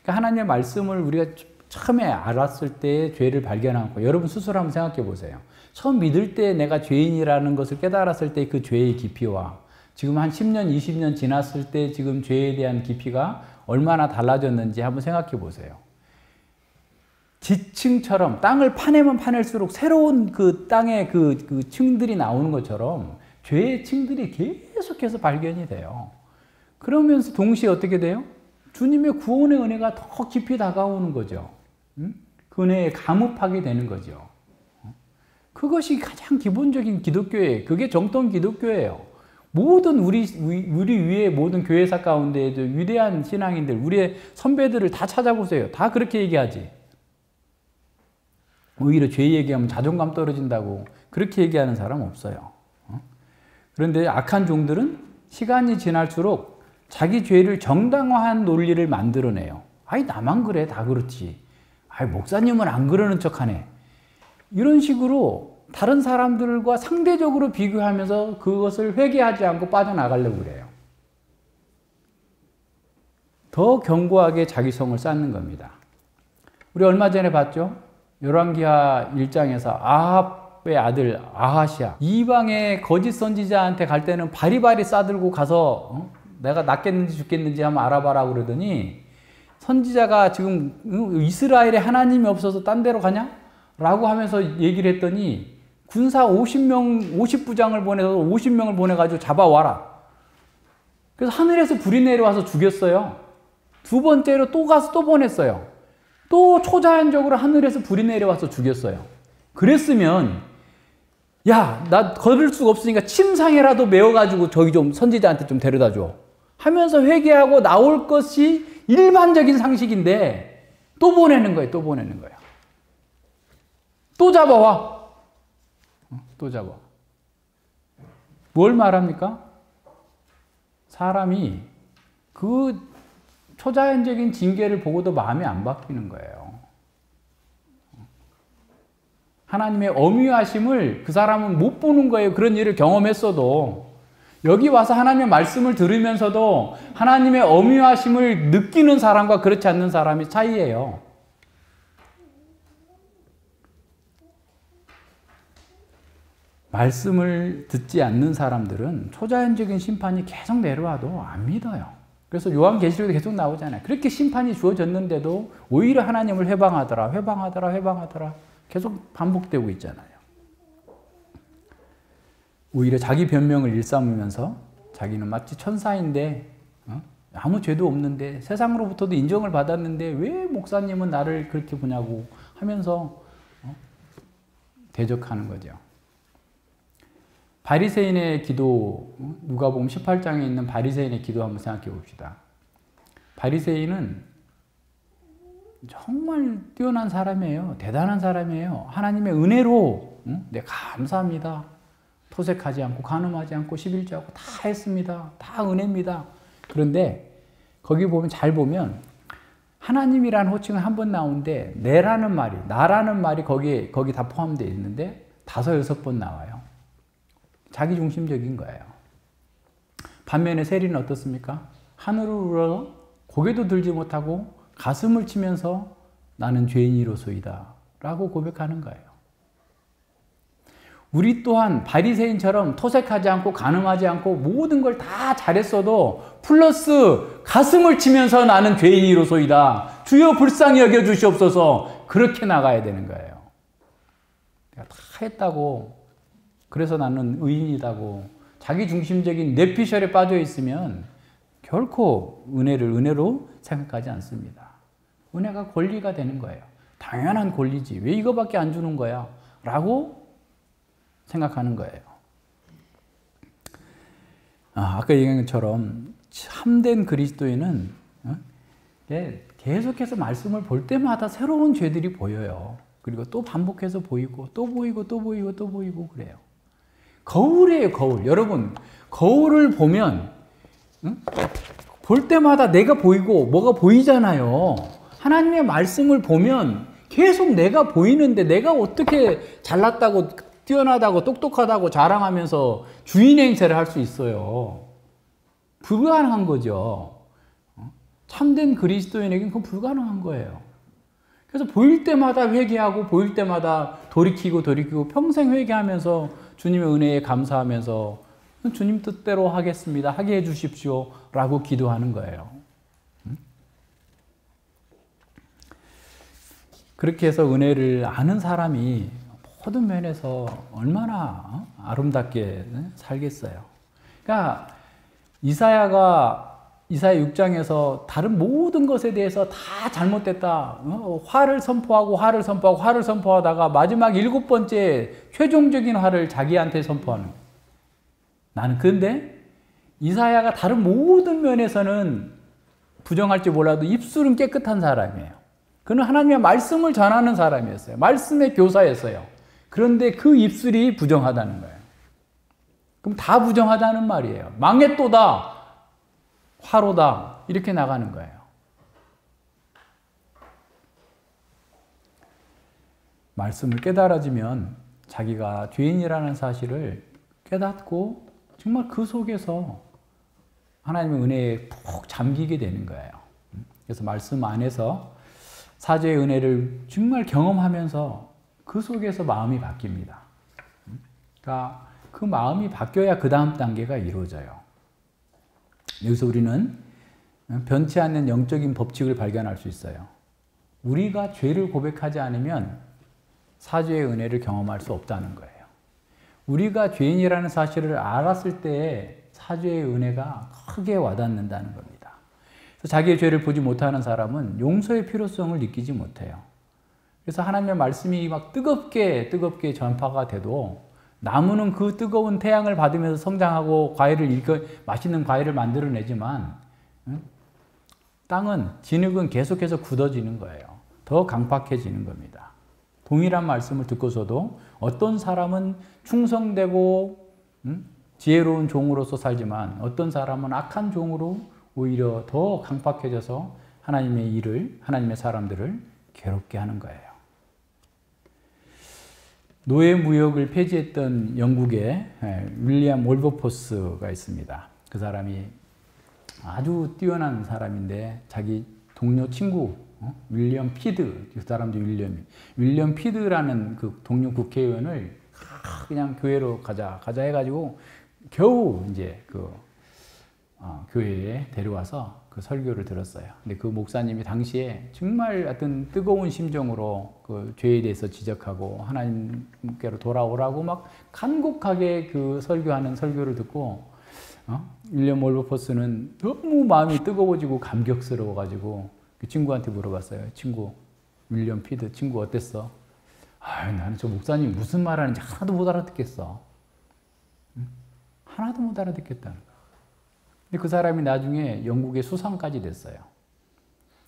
그러니까 하나님의 말씀을 우리가 처음에 알았을 때 죄를 발견하고 여러분 스스로 한번 생각해 보세요. 처음 믿을 때 내가 죄인이라는 것을 깨달았을 때 그 죄의 깊이와 지금 한 10년, 20년 지났을 때 지금 죄에 대한 깊이가 얼마나 달라졌는지 한번 생각해 보세요. 지층처럼 땅을 파내면 파낼수록 새로운 그 땅의 그 층들이 나오는 것처럼 죄의 층들이 계속해서 발견이 돼요. 그러면서 동시에 어떻게 돼요? 주님의 구원의 은혜가 더 깊이 다가오는 거죠. 그 은혜에 감흡하게 되는 거죠. 그것이 가장 기본적인 기독교예요. 그게 정통 기독교예요. 모든 우리 위에 모든 교회사 가운데에도 위대한 신앙인들, 우리의 선배들을 다 찾아보세요. 다 그렇게 얘기하지. 오히려 죄 얘기하면 자존감 떨어진다고 그렇게 얘기하는 사람 없어요. 그런데 악한 종들은 시간이 지날수록 자기 죄를 정당화한 논리를 만들어내요. 아이, 나만 그래, 다 그렇지. 아이, 목사님은 안 그러는 척하네. 이런 식으로 다른 사람들과 상대적으로 비교하면서 그것을 회개하지 않고 빠져나가려고 그래요. 더 견고하게 자기성을 쌓는 겁니다. 우리 얼마 전에 봤죠? 열왕기하 1장에서 아합의 아들 아하시야, 이방의 거짓 선지자한테 갈 때는 바리바리 싸들고 가서 내가 낫겠는지 죽겠는지 한번 알아봐라 그러더니, 선지자가 지금 이스라엘에 하나님이 없어서 딴 데로 가냐? 라고 하면서 얘기를 했더니 군사 50부장을 보내서 50명을 보내가지고 잡아와라. 그래서 하늘에서 불이 내려와서 죽였어요. 두 번째로 또 가서 또 보냈어요. 또 초자연적으로 하늘에서 불이 내려와서 죽였어요. 그랬으면, 야, 나 걸을 수가 없으니까 침상에라도 메워가지고 저기 좀 선지자한테 좀 데려다 줘 하면서 회개하고 나올 것이 일반적인 상식인데 또 보내는 거예요. 또 보내는 거예요. 또 잡아와. 또 잡아. 뭘 말합니까? 사람이 그 초자연적인 징계를 보고도 마음이 안 바뀌는 거예요. 하나님의 엄위하심을 그 사람은 못 보는 거예요. 그런 일을 경험했어도. 여기 와서 하나님의 말씀을 들으면서도 하나님의 엄위하심을 느끼는 사람과 그렇지 않는 사람이 차이예요. 말씀을 듣지 않는 사람들은 초자연적인 심판이 계속 내려와도 안 믿어요. 그래서 요한계시록에 계속 나오잖아요. 그렇게 심판이 주어졌는데도 오히려 하나님을 회방하더라, 회방하더라, 회방하더라. 계속 반복되고 있잖아요. 오히려 자기 변명을 일삼으면서 자기는 마치 천사인데 아무 죄도 없는데 세상으로부터도 인정을 받았는데 왜 목사님은 나를 그렇게 보냐고 하면서 대적하는 거죠. 바리새인의 기도, 누가복음 18장에 있는 바리새인의 기도 한번 생각해 봅시다. 바리새인은 정말 뛰어난 사람이에요. 대단한 사람이에요. 하나님의 은혜로 네, 감사합니다. 토색하지 않고 간음하지 않고 11조하고 다 했습니다. 다 은혜입니다. 그런데 거기 보면 잘 보면 하나님이라는 호칭은 한 번 나오는데 내라는 말이, 나라는 말이 거기 다 포함되어 있는데 5, 6번 나와요. 자기중심적인 거예요. 반면에 세리는 어떻습니까? 하늘을 우러러 고개도 들지 못하고 가슴을 치면서 나는 죄인이로소이다 라고 고백하는 거예요. 우리 또한 바리새인처럼 토색하지 않고 간음하지 않고 모든 걸 다 잘했어도 플러스 가슴을 치면서 나는 죄인이로소이다, 주여 불쌍히 여겨 주시옵소서, 그렇게 나가야 되는 거예요. 내가 다 했다고, 그래서 나는 의인이다고 자기중심적인 뇌피셜에 빠져 있으면 결코 은혜를 은혜로 생각하지 않습니다. 은혜가 권리가 되는 거예요. 당연한 권리지, 왜 이거밖에 안 주는 거야? 라고 생각하는 거예요. 아까 얘기한 것처럼 참된 그리스도인은 계속해서 말씀을 볼 때마다 새로운 죄들이 보여요. 그리고 또 반복해서 보이고 또 보이고 또 보이고 또 보이고 그래요. 거울이에요, 거울. 여러분, 거울을 보면 볼 때마다 내가 보이고 뭐가 보이잖아요. 하나님의 말씀을 보면 계속 내가 보이는데 내가 어떻게 잘났다고, 뛰어나다고, 똑똑하다고 자랑하면서 주인 행세를 할 수 있어요. 불가능한 거죠. 참된 그리스도인에게는 그건 불가능한 거예요. 그래서 보일 때마다 회개하고 보일 때마다 돌이키고 평생 회개하면서 주님의 은혜에 감사하면서 주님 뜻대로 하겠습니다, 하게 해 주십시오 라고 기도하는 거예요. 그렇게 해서 은혜를 아는 사람이 모든 면에서 얼마나 아름답게 살겠어요. 그러니까 이사야 6장에서 다른 모든 것에 대해서 다 잘못됐다. 화를 선포하다가 마지막 7번째 최종적인 화를 자기한테 선포하는 거예요. 나는 근데 이사야가 다른 모든 면에서는 부정할지 몰라도 입술은 깨끗한 사람이에요. 그는 하나님의 말씀을 전하는 사람이었어요. 말씀의 교사였어요. 그런데 그 입술이 부정하다는 거예요. 그럼 다 부정하다는 말이에요. 망했도다, 화로다, 이렇게 나가는 거예요. 말씀을 깨달아지면 자기가 죄인이라는 사실을 깨닫고 정말 그 속에서 하나님의 은혜에 푹 잠기게 되는 거예요. 그래서 말씀 안에서 사죄의 은혜를 정말 경험하면서 그 속에서 마음이 바뀝니다. 그러니까 그 마음이 바뀌어야 그 다음 단계가 이루어져요. 여기서 우리는 변치 않는 영적인 법칙을 발견할 수 있어요. 우리가 죄를 고백하지 않으면 사죄의 은혜를 경험할 수 없다는 거예요. 우리가 죄인이라는 사실을 알았을 때 사죄의 은혜가 크게 와닿는다는 겁니다. 그래서 자기의 죄를 보지 못하는 사람은 용서의 필요성을 느끼지 못해요. 그래서 하나님의 말씀이 막 뜨겁게 전파가 돼도 나무는 그 뜨거운 태양을 받으면서 성장하고 맛있는 과일을 만들어내지만 땅은, 진흙은 계속해서 굳어지는 거예요. 더 강팍해지는 겁니다. 동일한 말씀을 듣고서도 어떤 사람은 충성되고 지혜로운 종으로서 살지만 어떤 사람은 악한 종으로 오히려 더 강팍해져서 하나님의 사람들을 괴롭게 하는 거예요. 노예 무역을 폐지했던 영국의 윌리엄 월버포스가 있습니다. 그 사람이 아주 뛰어난 사람인데 자기 동료 친구 윌리엄 피드, 그 사람도 윌리엄 피드라는 그 동료 국회의원을 그냥 교회로 가자 해가지고 겨우 이제 교회에 데려와서 그 설교를 들었어요. 근데 그 목사님이 당시에 정말 하여튼 뜨거운 심정으로 그 죄에 대해서 지적하고 하나님께로 돌아오라고 막 간곡하게 그 설교하는 설교를 듣고 윌리엄 월버포스는 너무 마음이 뜨거워지고 감격스러워가지고 그 친구한테 물어봤어요. 친구, 윌리엄 피드 친구 어땠어? 나는 저 목사님 무슨 말 하는지 하나도 못 알아듣겠어. 하나도 못 알아듣겠다는 거야. 근데 그 사람이 나중에 영국의 수상까지 됐어요.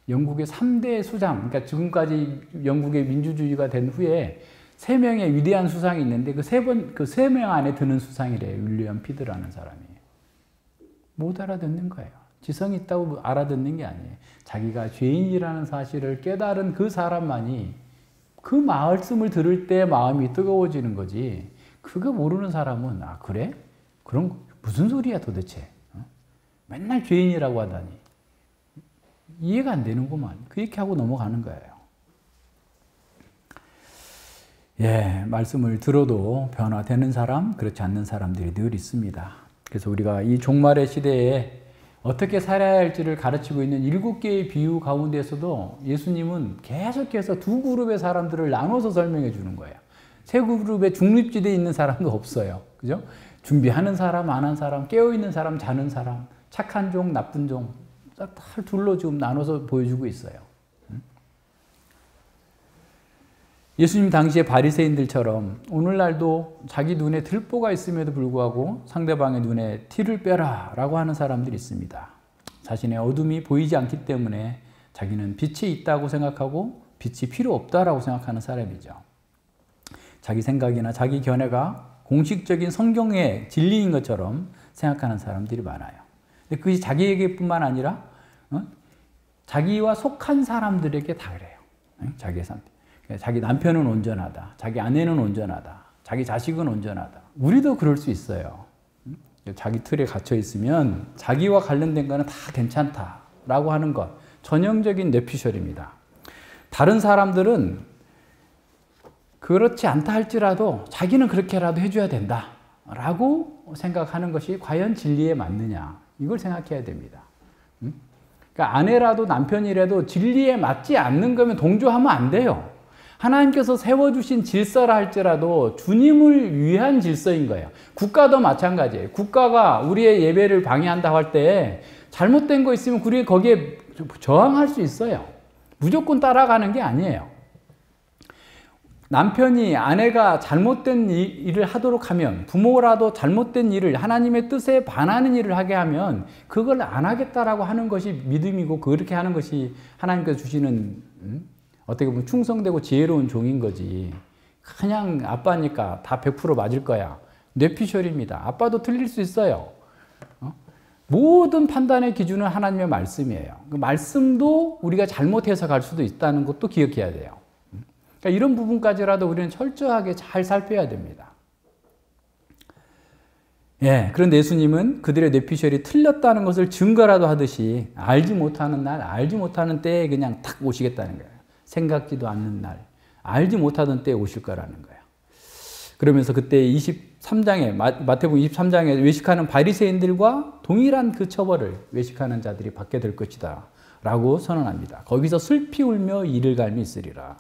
영국의 3대 수상, 그러니까 지금까지 영국의 민주주의가 된 후에 3명의 위대한 수상이 있는데 그 3명 안에 드는 수상이래요. 윌리엄 피드라는 사람이. 못 알아듣는 거예요. 지성이 있다고 알아듣는 게 아니에요. 자기가 죄인이라는 사실을 깨달은 그 사람만이 그 말씀을 들을 때 마음이 뜨거워지는 거지. 그거 모르는 사람은 그래? 그런 무슨 소리야 도대체? 맨날 죄인이라고 하다니. 이해가 안 되는구만. 그렇게 하고 넘어가는 거예요. 예, 말씀을 들어도 변화되는 사람, 그렇지 않는 사람들이 늘 있습니다. 그래서 우리가 이 종말의 시대에 어떻게 살아야 할지를 가르치고 있는 7개의 비유 가운데서도 예수님은 계속해서 두 그룹의 사람들을 나눠서 설명해 주는 거예요. 세 그룹의 중립지대에 있는 사람도 없어요. 그죠? 준비하는 사람, 안 한 사람, 깨어있는 사람, 자는 사람, 착한 종, 나쁜 종, 다 둘로 지금 나눠서 보여주고 있어요. 예수님 당시의 바리새인들처럼 오늘날도 자기 눈에 들보가 있음에도 불구하고 상대방의 눈에 티를 빼라 라고 하는 사람들이 있습니다. 자신의 어둠이 보이지 않기 때문에 자기는 빛이 있다고 생각하고 빛이 필요 없다라고 생각하는 사람이죠. 자기 생각이나 자기 견해가 공식적인 성경의 진리인 것처럼 생각하는 사람들이 많아요. 근데 그것이 자기에게뿐만 아니라 자기와 속한 사람들에게 다 그래요. 자기 남편은 온전하다. 자기 아내는 온전하다. 자기 자식은 온전하다. 우리도 그럴 수 있어요. 자기 틀에 갇혀 있으면 자기와 관련된 거는 다 괜찮다라고 하는 것. 전형적인 뇌피셜입니다. 다른 사람들은 그렇지 않다 할지라도 자기는 그렇게라도 해줘야 된다라고 생각하는 것이 과연 진리에 맞느냐. 이걸 생각해야 됩니다. 그러니까 아내라도 남편이라도 진리에 맞지 않는 거면 동조하면 안 돼요. 하나님께서 세워주신 질서라 할지라도 주님을 위한 질서인 거예요. 국가도 마찬가지예요. 국가가 우리의 예배를 방해한다고 할 때 잘못된 거 있으면 우리 거기에 저항할 수 있어요. 무조건 따라가는 게 아니에요. 남편이 아내가 잘못된 일을 하도록 하면, 부모라도 잘못된 일을, 하나님의 뜻에 반하는 일을 하게 하면 그걸 안 하겠다라고 하는 것이 믿음이고, 그렇게 하는 것이 하나님께서 주시는 어떻게 보면 충성되고 지혜로운 종인 거지. 그냥 아빠니까 다 100% 맞을 거야. 뇌피셜입니다. 아빠도 틀릴 수 있어요. 모든 판단의 기준은 하나님의 말씀이에요. 그 말씀도 우리가 잘못 해석할 수도 있다는 것도 기억해야 돼요. 그러니까 이런 부분까지라도 우리는 철저하게 잘 살펴야 됩니다. 예, 그런데 예수님은 그들의 뇌피셜이 틀렸다는 것을 증거라도 하듯이 알지 못하는 날, 알지 못하는 때에 그냥 탁 오시겠다는 거예요. 생각지도 않는 날, 알지 못하던 때에 오실 거라는 거예요. 그러면서 그때 23장에, 마태복음 23장에 외식하는 바리새인들과 동일한 그 처벌을 외식하는 자들이 받게 될 것이다 라고 선언합니다. 거기서 슬피 울며 이를 갈미 있으리라.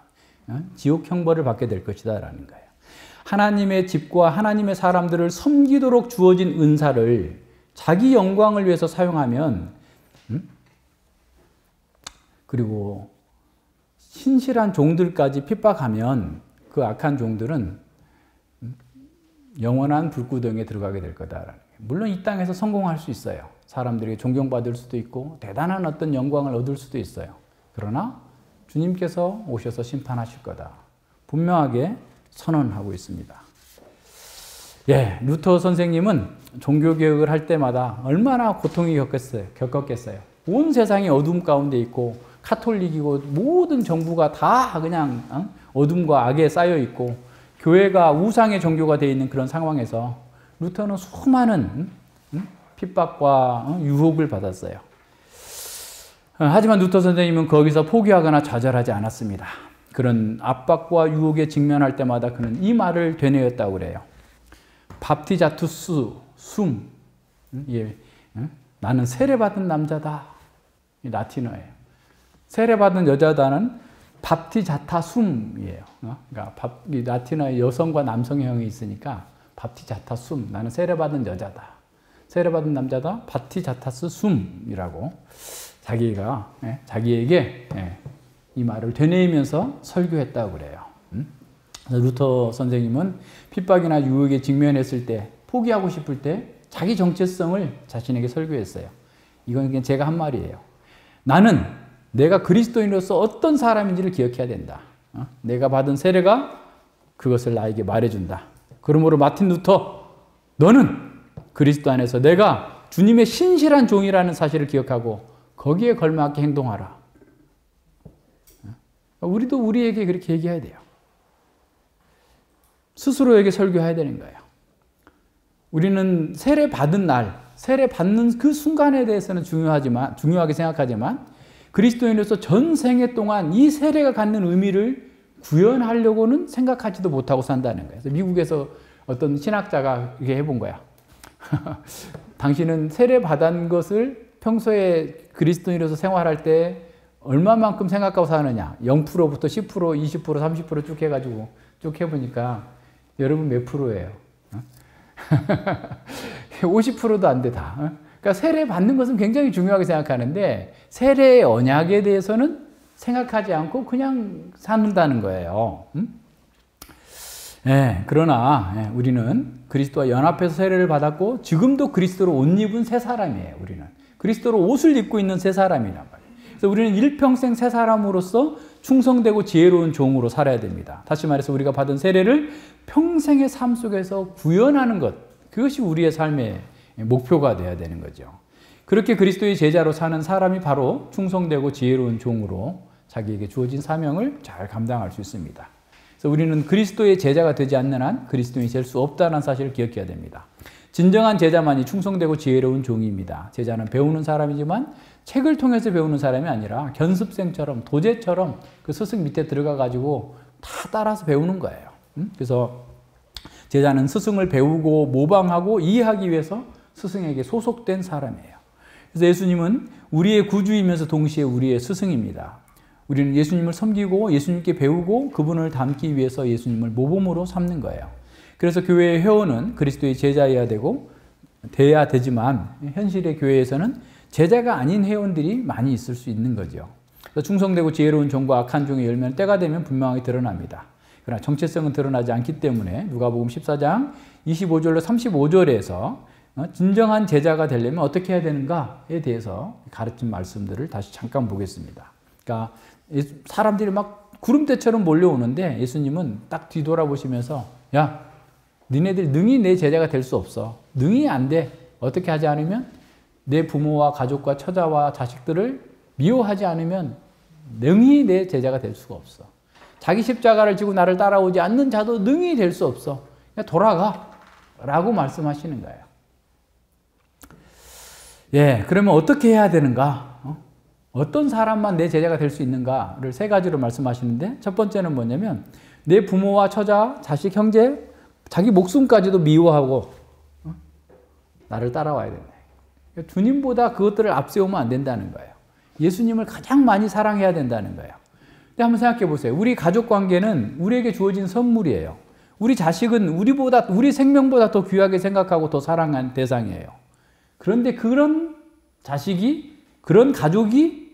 지옥 형벌을 받게 될 것이다 라는 거예요. 하나님의 집과 하나님의 사람들을 섬기도록 주어진 은사를 자기 영광을 위해서 사용하면, 그리고 신실한 종들까지 핍박하면 그 악한 종들은 영원한 불구덩이에 들어가게 될 거다라는 거예요. 물론 이 땅에서 성공할 수 있어요. 사람들에게 존경받을 수도 있고 대단한 어떤 영광을 얻을 수도 있어요. 그러나 주님께서 오셔서 심판하실 거다. 분명하게 선언하고 있습니다. 예, 루터 선생님은 종교개혁을 할 때마다 얼마나 고통이 겪었겠어요. 온 세상이 어둠 가운데 있고 카톨릭이고 모든 정부가 다 그냥 어둠과 악에 쌓여 있고 교회가 우상의 종교가 되어 있는 그런 상황에서 루터는 수많은 핍박과 유혹을 받았어요. 하지만 루터 선생님은 거기서 포기하거나 좌절하지 않았습니다. 그런 압박과 유혹에 직면할 때마다 그는 이 말을 되뇌었다고 그래요. 밥티자투스 숨. 예, 나는 세례받은 남자다. 이 라틴어예요. 세례받은 여자다는 밥티자타숨이에요. 그러니까 이 라틴어에 여성과 남성형이 있으니까 밥티자타숨. 나는 세례받은 여자다. 세례받은 남자다. 밥티자타스 숨이라고 자기에게 이 말을 되뇌이면서 설교했다고 그래요. 루터 선생님은 핍박이나 유혹에 직면했을 때, 포기하고 싶을 때 자기 정체성을 자신에게 설교했어요. 이건 그냥 제가 한 말이에요. 나는 내가 그리스도인으로서 어떤 사람인지를 기억해야 된다. 내가 받은 세례가 그것을 나에게 말해준다. 그러므로 마틴 루터, 너는 그리스도 안에서 내가 주님의 신실한 종이라는 사실을 기억하고 거기에 걸맞게 행동하라. 우리도 우리에게 그렇게 얘기해야 돼요. 스스로에게 설교해야 되는 거예요. 우리는 세례 받은 날, 세례 받는 그 순간에 대해서는 중요하게 생각하지만 그리스도인으로서 전 생애 동안 이 세례가 갖는 의미를 구현하려고는 생각하지도 못하고 산다는 거예요. 그래서 미국에서 어떤 신학자가 이렇게 해본 거야. 당신은 세례 받은 것을 평소에 그리스도인으로서 생활할 때 얼마만큼 생각하고 사느냐. 0%부터 10%, 20%, 30% 쭉 해가지고 쭉 해보니까 여러분 몇 프로예요? 50%도 안 돼, 다. 그러니까 세례 받는 것은 굉장히 중요하게 생각하는데 세례의 언약에 대해서는 생각하지 않고 그냥 산다는 거예요. 그러나 우리는 그리스도와 연합해서 세례를 받았고 지금도 그리스도로 옷 입은 새 사람이에요. 우리는 그리스도로 옷을 입고 있는 새 사람이란 말이에요. 그래서 우리는 일평생 새 사람으로서 충성되고 지혜로운 종으로 살아야 됩니다. 다시 말해서 우리가 받은 세례를 평생의 삶 속에서 구현하는 것, 그것이 우리의 삶의 목표가 되어야 되는 거죠. 그렇게 그리스도의 제자로 사는 사람이 바로 충성되고 지혜로운 종으로 자기에게 주어진 사명을 잘 감당할 수 있습니다. 그래서 우리는 그리스도의 제자가 되지 않는 한 그리스도인이 될 수 없다는 사실을 기억해야 됩니다. 진정한 제자만이 충성되고 지혜로운 종입니다. 제자는 배우는 사람이지만 책을 통해서 배우는 사람이 아니라 견습생처럼, 도제처럼 그 스승 밑에 들어가 가지고 다 따라서 배우는 거예요. 그래서 제자는 스승을 배우고 모방하고 이해하기 위해서 스승에게 소속된 사람이에요. 그래서 예수님은 우리의 구주이면서 동시에 우리의 스승입니다. 우리는 예수님을 섬기고 예수님께 배우고 그분을 닮기 위해서 예수님을 모범으로 삼는 거예요. 그래서 교회의 회원은 그리스도의 제자여야 돼야 되지만 현실의 교회에서는 제자가 아닌 회원들이 많이 있을 수 있는 거죠. 충성되고 지혜로운 종과 악한 종의 열매는 때가 되면 분명하게 드러납니다. 그러나 정체성은 드러나지 않기 때문에 누가복음 14장 25절로 35절에서 진정한 제자가 되려면 어떻게 해야 되는가에 대해서 가르친 말씀들을 다시 잠깐 보겠습니다. 그러니까 사람들이 막 구름대처럼 몰려오는데 예수님은 딱 뒤돌아보시면서 야, 니네들 능히 내 제자가 될 수 없어. 능히 안 돼. 어떻게 하지 않으면 내 부모와 가족과 처자와 자식들을 미워하지 않으면 능히 내 제자가 될 수가 없어. 자기 십자가를 지고 나를 따라오지 않는 자도 능히 될 수 없어. 그냥 돌아가 라고 말씀하시는 거예요. 예, 그러면 어떻게 해야 되는가? 어떤 사람만 내 제자가 될 수 있는가를 세 가지로 말씀하시는데 첫 번째는 뭐냐면 내 부모와 처자, 자식, 형제, 자기 목숨까지도 미워하고 나를 따라와야 된다. 주님보다 그것들을 앞세우면 안 된다는 거예요. 예수님을 가장 많이 사랑해야 된다는 거예요. 근데 한번 생각해 보세요. 우리 가족 관계는 우리에게 주어진 선물이에요. 우리 자식은 우리 생명보다 더 귀하게 생각하고 더 사랑한 대상이에요. 그런데 그런 자식이, 그런 가족이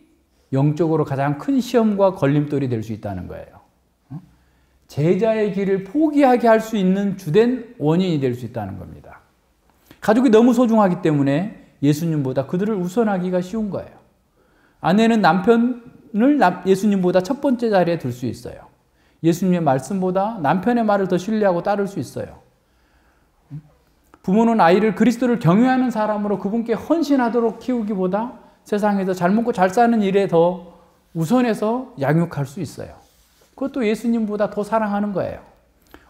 영적으로 가장 큰 시험과 걸림돌이 될 수 있다는 거예요. 제자의 길을 포기하게 할 수 있는 주된 원인이 될 수 있다는 겁니다. 가족이 너무 소중하기 때문에 예수님보다 그들을 우선하기가 쉬운 거예요. 아내는 남편을 예수님보다 첫 번째 자리에 둘 수 있어요. 예수님의 말씀보다 남편의 말을 더 신뢰하고 따를 수 있어요. 부모는 아이를 그리스도를 경외하는 사람으로 그분께 헌신하도록 키우기보다 세상에서 잘 먹고 잘 사는 일에 더 우선해서 양육할 수 있어요. 그것도 예수님보다 더 사랑하는 거예요.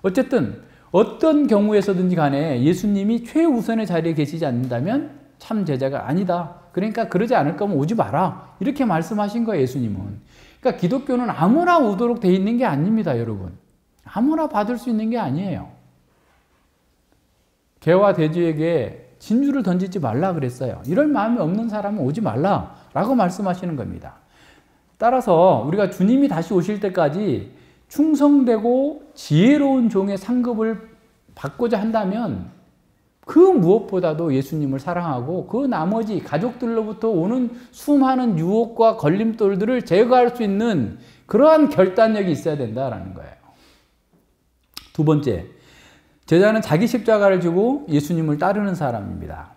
어쨌든 어떤 경우에서든지 간에 예수님이 최우선의 자리에 계시지 않는다면 참 제자가 아니다. 그러니까 그러지 않을 거면 오지 마라. 이렇게 말씀하신 거예요, 예수님은. 그러니까 기독교는 아무나 오도록 돼 있는 게 아닙니다, 여러분. 아무나 받을 수 있는 게 아니에요. 개와 돼지에게 진주를 던지지 말라 그랬어요. 이럴 마음이 없는 사람은 오지 말라라고 말씀하시는 겁니다. 따라서 우리가 주님이 다시 오실 때까지 충성되고 지혜로운 종의 상급을 받고자 한다면 그 무엇보다도 예수님을 사랑하고 그 나머지 가족들로부터 오는 수많은 유혹과 걸림돌들을 제거할 수 있는 그러한 결단력이 있어야 된다라는 거예요. 두 번째, 제자는 자기 십자가를 지고 예수님을 따르는 사람입니다.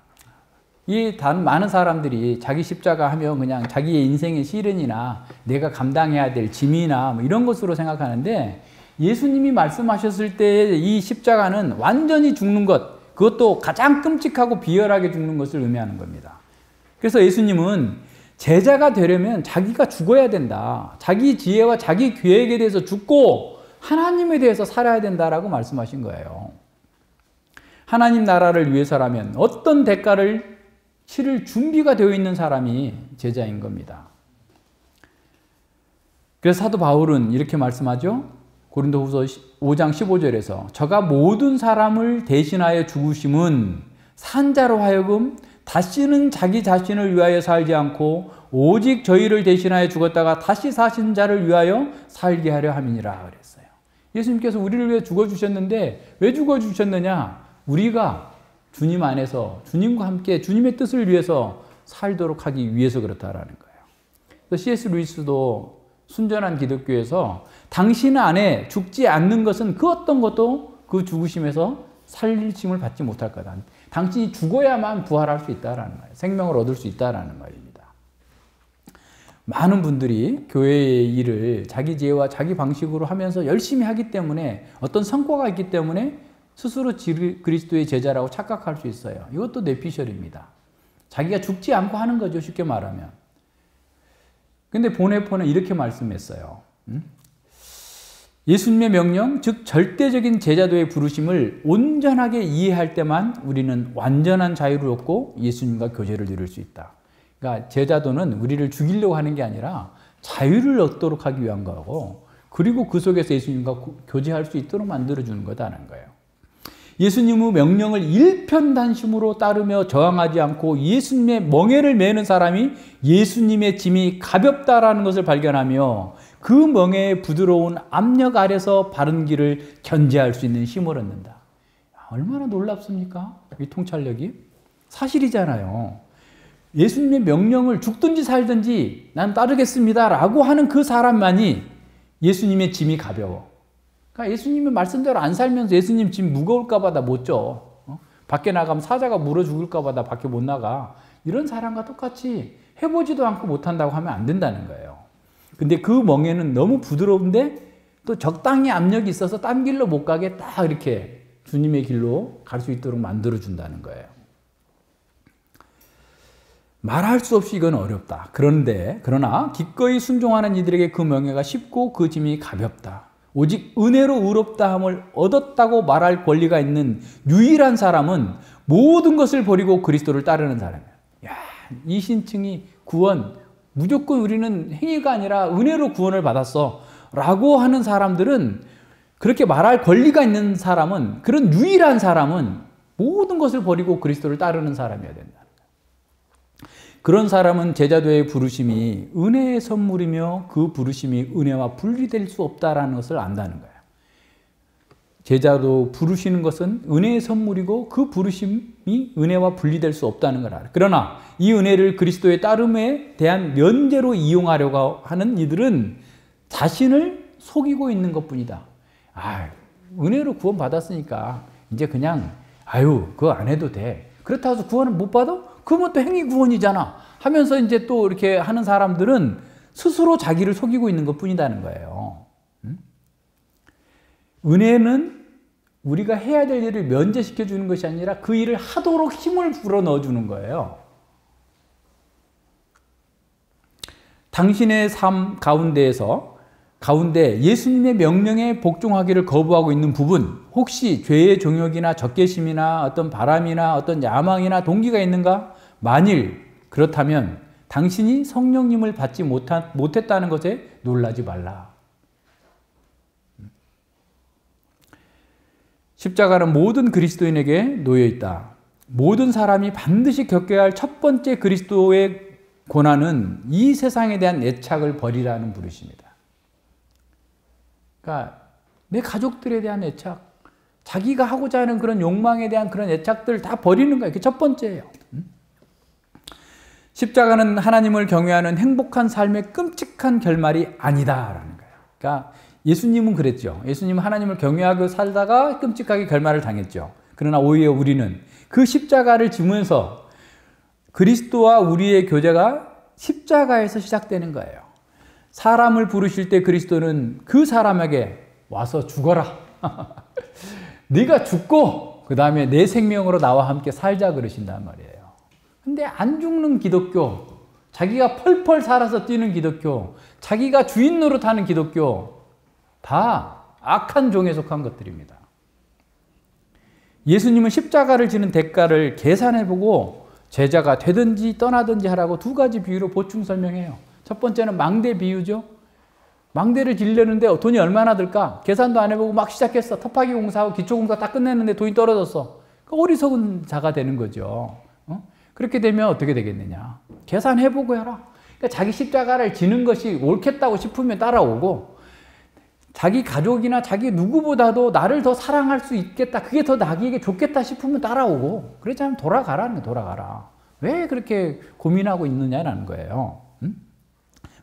많은 사람들이 자기 십자가 하면 그냥 자기의 인생의 시련이나 내가 감당해야 될 짐이나 뭐 이런 것으로 생각하는데 예수님이 말씀하셨을 때 이 십자가는 완전히 죽는 것, 그것도 가장 끔찍하고 비열하게 죽는 것을 의미하는 겁니다. 그래서 예수님은 제자가 되려면 자기가 죽어야 된다. 자기 지혜와 자기 계획에 대해서 죽고 하나님에 대해서 살아야 된다라고 말씀하신 거예요. 하나님 나라를 위해서라면 어떤 대가를 치를 준비가 되어 있는 사람이 제자인 겁니다. 그래서 사도 바울은 이렇게 말씀하죠. 고린도후서 5장 15절에서 저가 모든 사람을 대신하여 죽으심은 산자로 하여금 다시는 자기 자신을 위하여 살지 않고 오직 저희를 대신하여 죽었다가 다시 사신 자를 위하여 살게 하려 함이니라 그랬어요. 예수님께서 우리를 위해 죽어주셨는데 왜 죽어주셨느냐? 우리가 주님 안에서 주님과 함께 주님의 뜻을 위해서 살도록 하기 위해서 그렇다라는 거예요. 그래서 C.S. 루이스도 순전한 기독교에서 당신 안에 죽지 않는 것은 그 어떤 것도 그 죽으심에서 살리심을 받지 못할 거다. 당신이 죽어야만 부활할 수 있다라는 거예요. 생명을 얻을 수 있다라는 말입니다. 많은 분들이 교회의 일을 자기 지혜와 자기 방식으로 하면서 열심히 하기 때문에 어떤 성과가 있기 때문에 스스로 그리스도의 제자라고 착각할 수 있어요. 이것도 뇌피셜입니다. 자기가 죽지 않고 하는 거죠, 쉽게 말하면. 근데 보네포는 이렇게 말씀했어요. 예수님의 명령, 즉 절대적인 제자도의 부르심을 온전하게 이해할 때만 우리는 완전한 자유를 얻고 예수님과 교제를 이룰 수 있다. 그러니까 제자도는 우리를 죽이려고 하는 게 아니라 자유를 얻도록 하기 위한 거고, 그리고 그 속에서 예수님과 교제할 수 있도록 만들어주는 거다는 거예요. 예수님의 명령을 일편단심으로 따르며 저항하지 않고 예수님의 멍에를 매는 사람이 예수님의 짐이 가볍다라는 것을 발견하며 그 멍에의 부드러운 압력 아래서 바른 길을 견제할 수 있는 힘을 얻는다. 얼마나 놀랍습니까? 이 통찰력이. 사실이잖아요. 예수님의 명령을 죽든지 살든지 난 따르겠습니다 라고 하는 그 사람만이 예수님의 짐이 가벼워. 그러니까 예수님의 말씀대로 안 살면서 예수님 짐 무거울까 봐 나 못 져. 밖에 나가면 사자가 물어 죽을까 봐 나 밖에 못 나가. 이런 사람과 똑같이 해보지도 않고 못한다고 하면 안 된다는 거예요. 근데 그 멍에는 너무 부드러운데 또 적당히 압력이 있어서 딴 길로 못 가게 딱 이렇게 주님의 길로 갈 수 있도록 만들어준다는 거예요. 말할 수 없이 이건 어렵다. 그러나 기꺼이 순종하는 이들에게 그 명예가 쉽고 그 짐이 가볍다. 오직 은혜로 의롭다함을 얻었다고 말할 권리가 있는 유일한 사람은 모든 것을 버리고 그리스도를 따르는 사람이에요. 야, 이 신칭이 구원, 무조건 우리는 행위가 아니라 은혜로 구원을 받았어 라고 하는 사람들은, 그렇게 말할 권리가 있는 사람은, 그런 유일한 사람은 모든 것을 버리고 그리스도를 따르는 사람이어야 된다. 그런 사람은 제자도의 부르심이 은혜의 선물이며 그 부르심이 은혜와 분리될 수 없다라는 것을 안다는 거예요. 제자도 부르시는 것은 은혜의 선물이고 그 부르심이 은혜와 분리될 수 없다는 걸 알아요. 그러나 이 은혜를 그리스도의 따름에 대한 면제로 이용하려고 하는 이들은 자신을 속이고 있는 것뿐이다. 은혜로 구원 받았으니까 이제 그냥 그거 안 해도 돼. 그렇다고 해서 구원을 못 받아? 그러면 또 행위 구원이잖아 하면서 이제 또 이렇게 하는 사람들은 스스로 자기를 속이고 있는 것 뿐이라는 거예요. 은혜는 우리가 해야 될 일을 면제시켜 주는 것이 아니라 그 일을 하도록 힘을 불어넣어 주는 거예요. 당신의 삶 가운데 예수님의 명령에 복종하기를 거부하고 있는 부분, 혹시 죄의 종욕이나 적개심이나 어떤 바람이나 어떤 야망이나 동기가 있는가? 만일 그렇다면 당신이 성령님을 받지 못했다는 것에 놀라지 말라. 십자가는 모든 그리스도인에게 놓여 있다. 모든 사람이 반드시 겪어야 할 첫 번째 그리스도의 고난은 이 세상에 대한 애착을 버리라는 부르심이다. 그러니까 내 가족들에 대한 애착, 자기가 하고자 하는 그런 욕망에 대한 그런 애착들 다 버리는 거예요. 그게 첫 번째예요. 십자가는 하나님을 경외하는 행복한 삶의 끔찍한 결말이 아니다라는 거예요. 그러니까 예수님은 그랬죠. 예수님은 하나님을 경외하고 살다가 끔찍하게 결말을 당했죠. 그러나 오히려 우리는 그 십자가를 지면서 그리스도와 우리의 교제가 십자가에서 시작되는 거예요. 사람을 부르실 때 그리스도는 그 사람에게 와서 죽어라. 네가 죽고 그 다음에 내 생명으로 나와 함께 살자 그러신단 말이에요. 근데 안 죽는 기독교, 자기가 펄펄 살아서 뛰는 기독교, 자기가 주인 노릇하는 기독교, 다 악한 종에 속한 것들입니다. 예수님은 십자가를 지는 대가를 계산해보고 제자가 되든지 떠나든지 하라고 두 가지 비유로 보충 설명해요. 첫 번째는 망대 비유죠. 망대를 지려는데 돈이 얼마나 들까? 계산도 안 해보고 막 시작했어. 터파기 공사하고 기초공사 다 끝냈는데 돈이 떨어졌어. 어리석은 자가 되는 거죠. 그렇게 되면 어떻게 되겠느냐? 계산해보고 해라. 그러니까 자기 십자가를 지는 것이 옳겠다고 싶으면 따라오고, 자기 가족이나 자기 누구보다도 나를 더 사랑할 수 있겠다, 그게 더 나에게 좋겠다 싶으면 따라오고, 그렇지 않으면 돌아가라는 거예요. 돌아가라. 왜 그렇게 고민하고 있느냐라는 거예요.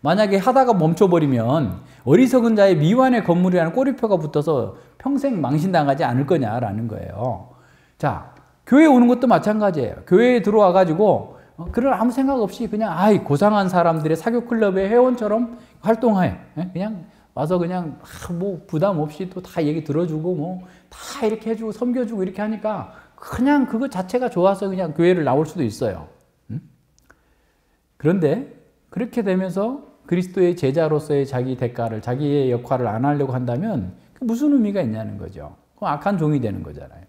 만약에 하다가 멈춰버리면 어리석은 자의 미완의 건물이라는 꼬리표가 붙어서 평생 망신당하지 않을 거냐라는 거예요. 자, 교회에 오는 것도 마찬가지예요. 교회에 들어와가지고 그런 아무 생각 없이 그냥 고상한 사람들의 사교클럽의 회원처럼 활동해. 그냥 와서 그냥 뭐 부담 없이 또 다 얘기 들어주고 뭐 다 이렇게 해주고 섬겨주고 이렇게 하니까 그냥 그거 자체가 좋아서 그냥 교회를 나올 수도 있어요. 그런데 그렇게 되면서 그리스도의 제자로서의 자기 대가를, 자기의 역할을 안 하려고 한다면 무슨 의미가 있냐는 거죠. 그럼 악한 종이 되는 거잖아요.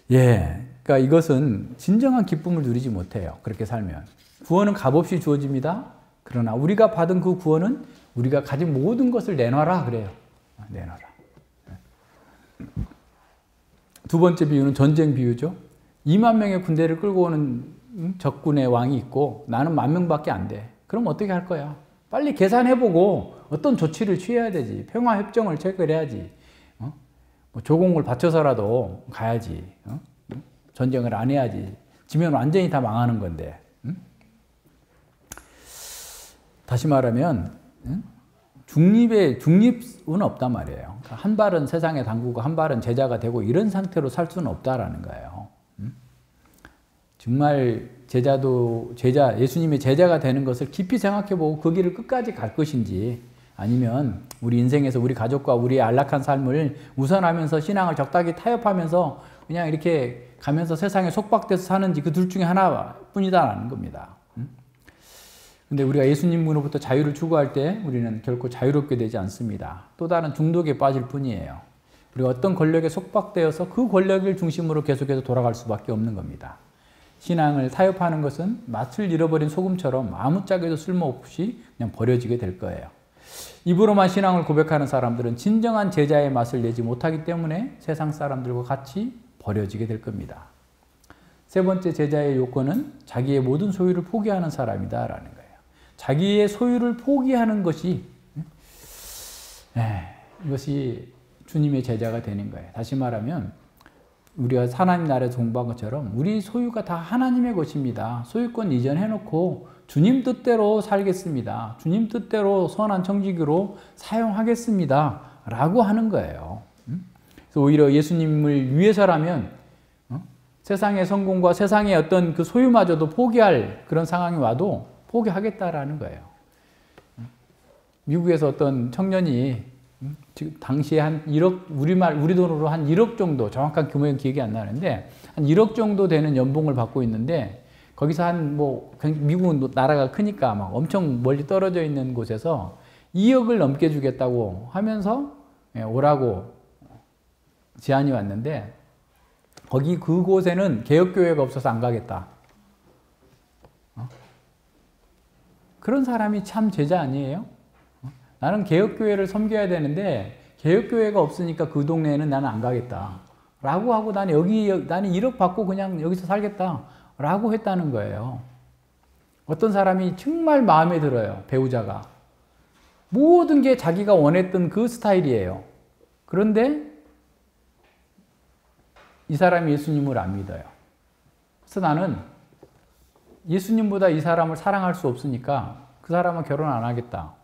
그러니까 이것은 진정한 기쁨을 누리지 못해요. 그렇게 살면. 구원은 값없이 주어집니다. 그러나 우리가 받은 그 구원은 우리가 가진 모든 것을 내놔라 그래요. 내놔라. 두 번째 비유는 전쟁 비유죠. 2만 명의 군대를 끌고 오는 적군의 왕이 있고 나는 10,000명밖에 안 돼. 그럼 어떻게 할 거야? 빨리 계산해보고 어떤 조치를 취해야 되지. 평화협정을 체결해야지. 뭐 조공을 바쳐서라도 가야지. 전쟁을 안 해야지. 지면 완전히 다 망하는 건데. 다시 말하면 중립은 없단 말이에요. 한 발은 세상에 담그고 한 발은 제자가 되고 이런 상태로 살 수는 없다라는 거예요. 정말 예수님의 제자가 되는 것을 깊이 생각해보고 그 길을 끝까지 갈 것인지, 아니면 우리 인생에서 우리 가족과 우리의 안락한 삶을 우선하면서 신앙을 적당히 타협하면서 그냥 이렇게 가면서 세상에 속박돼서 사는지, 그 둘 중에 하나뿐이다라는 겁니다. 근데 우리가 예수님으로부터 자유를 추구할 때 우리는 결코 자유롭게 되지 않습니다. 또 다른 중독에 빠질 뿐이에요. 우리가 어떤 권력에 속박되어서 그 권력을 중심으로 계속해서 돌아갈 수밖에 없는 겁니다. 신앙을 타협하는 것은 맛을 잃어버린 소금처럼 아무짝에도 쓸모없이 그냥 버려지게 될 거예요. 입으로만 신앙을 고백하는 사람들은 진정한 제자의 맛을 내지 못하기 때문에 세상 사람들과 같이 버려지게 될 겁니다. 세 번째 제자의 요건은 자기의 모든 소유를 포기하는 사람이다라는 거예요. 자기의 소유를 포기하는 것이 이것이 주님의 제자가 되는 거예요. 다시 말하면 우리가 하나님 나라에서 공부한 것처럼 우리 소유가 다 하나님의 것입니다. 소유권 이전해놓고 주님 뜻대로 살겠습니다. 주님 뜻대로 선한 청지기로 사용하겠습니다. 라고 하는 거예요. 그래서 오히려 예수님을 위해서라면 세상의 성공과 세상의 어떤 그 소유마저도 포기할 그런 상황이 와도 포기하겠다라는 거예요. 미국에서 어떤 청년이 지금 당시에 한 1억, 우리 돈으로 한 1억 정도, 정확한 규모는 기억이 안 나는데, 한 1억 정도 되는 연봉을 받고 있는데, 거기서 미국은 나라가 크니까 막 엄청 멀리 떨어져 있는 곳에서 2억을 넘게 주겠다고 하면서 오라고 제안이 왔는데, 그곳에는 개혁교회가 없어서 안 가겠다. 그런 사람이 참 제자 아니에요? 나는 개혁교회를 섬겨야 되는데 개혁교회가 없으니까 그 동네에는 나는 안 가겠다 라고 하고 나는 1억 받고 그냥 여기서 살겠다 라고 했다는 거예요. 어떤 사람이 정말 마음에 들어요. 배우자가. 모든 게 자기가 원했던 그 스타일이에요. 그런데 이 사람이 예수님을 안 믿어요. 그래서 나는 예수님보다 이 사람을 사랑할 수 없으니까 그 사람은 결혼 안 하겠다.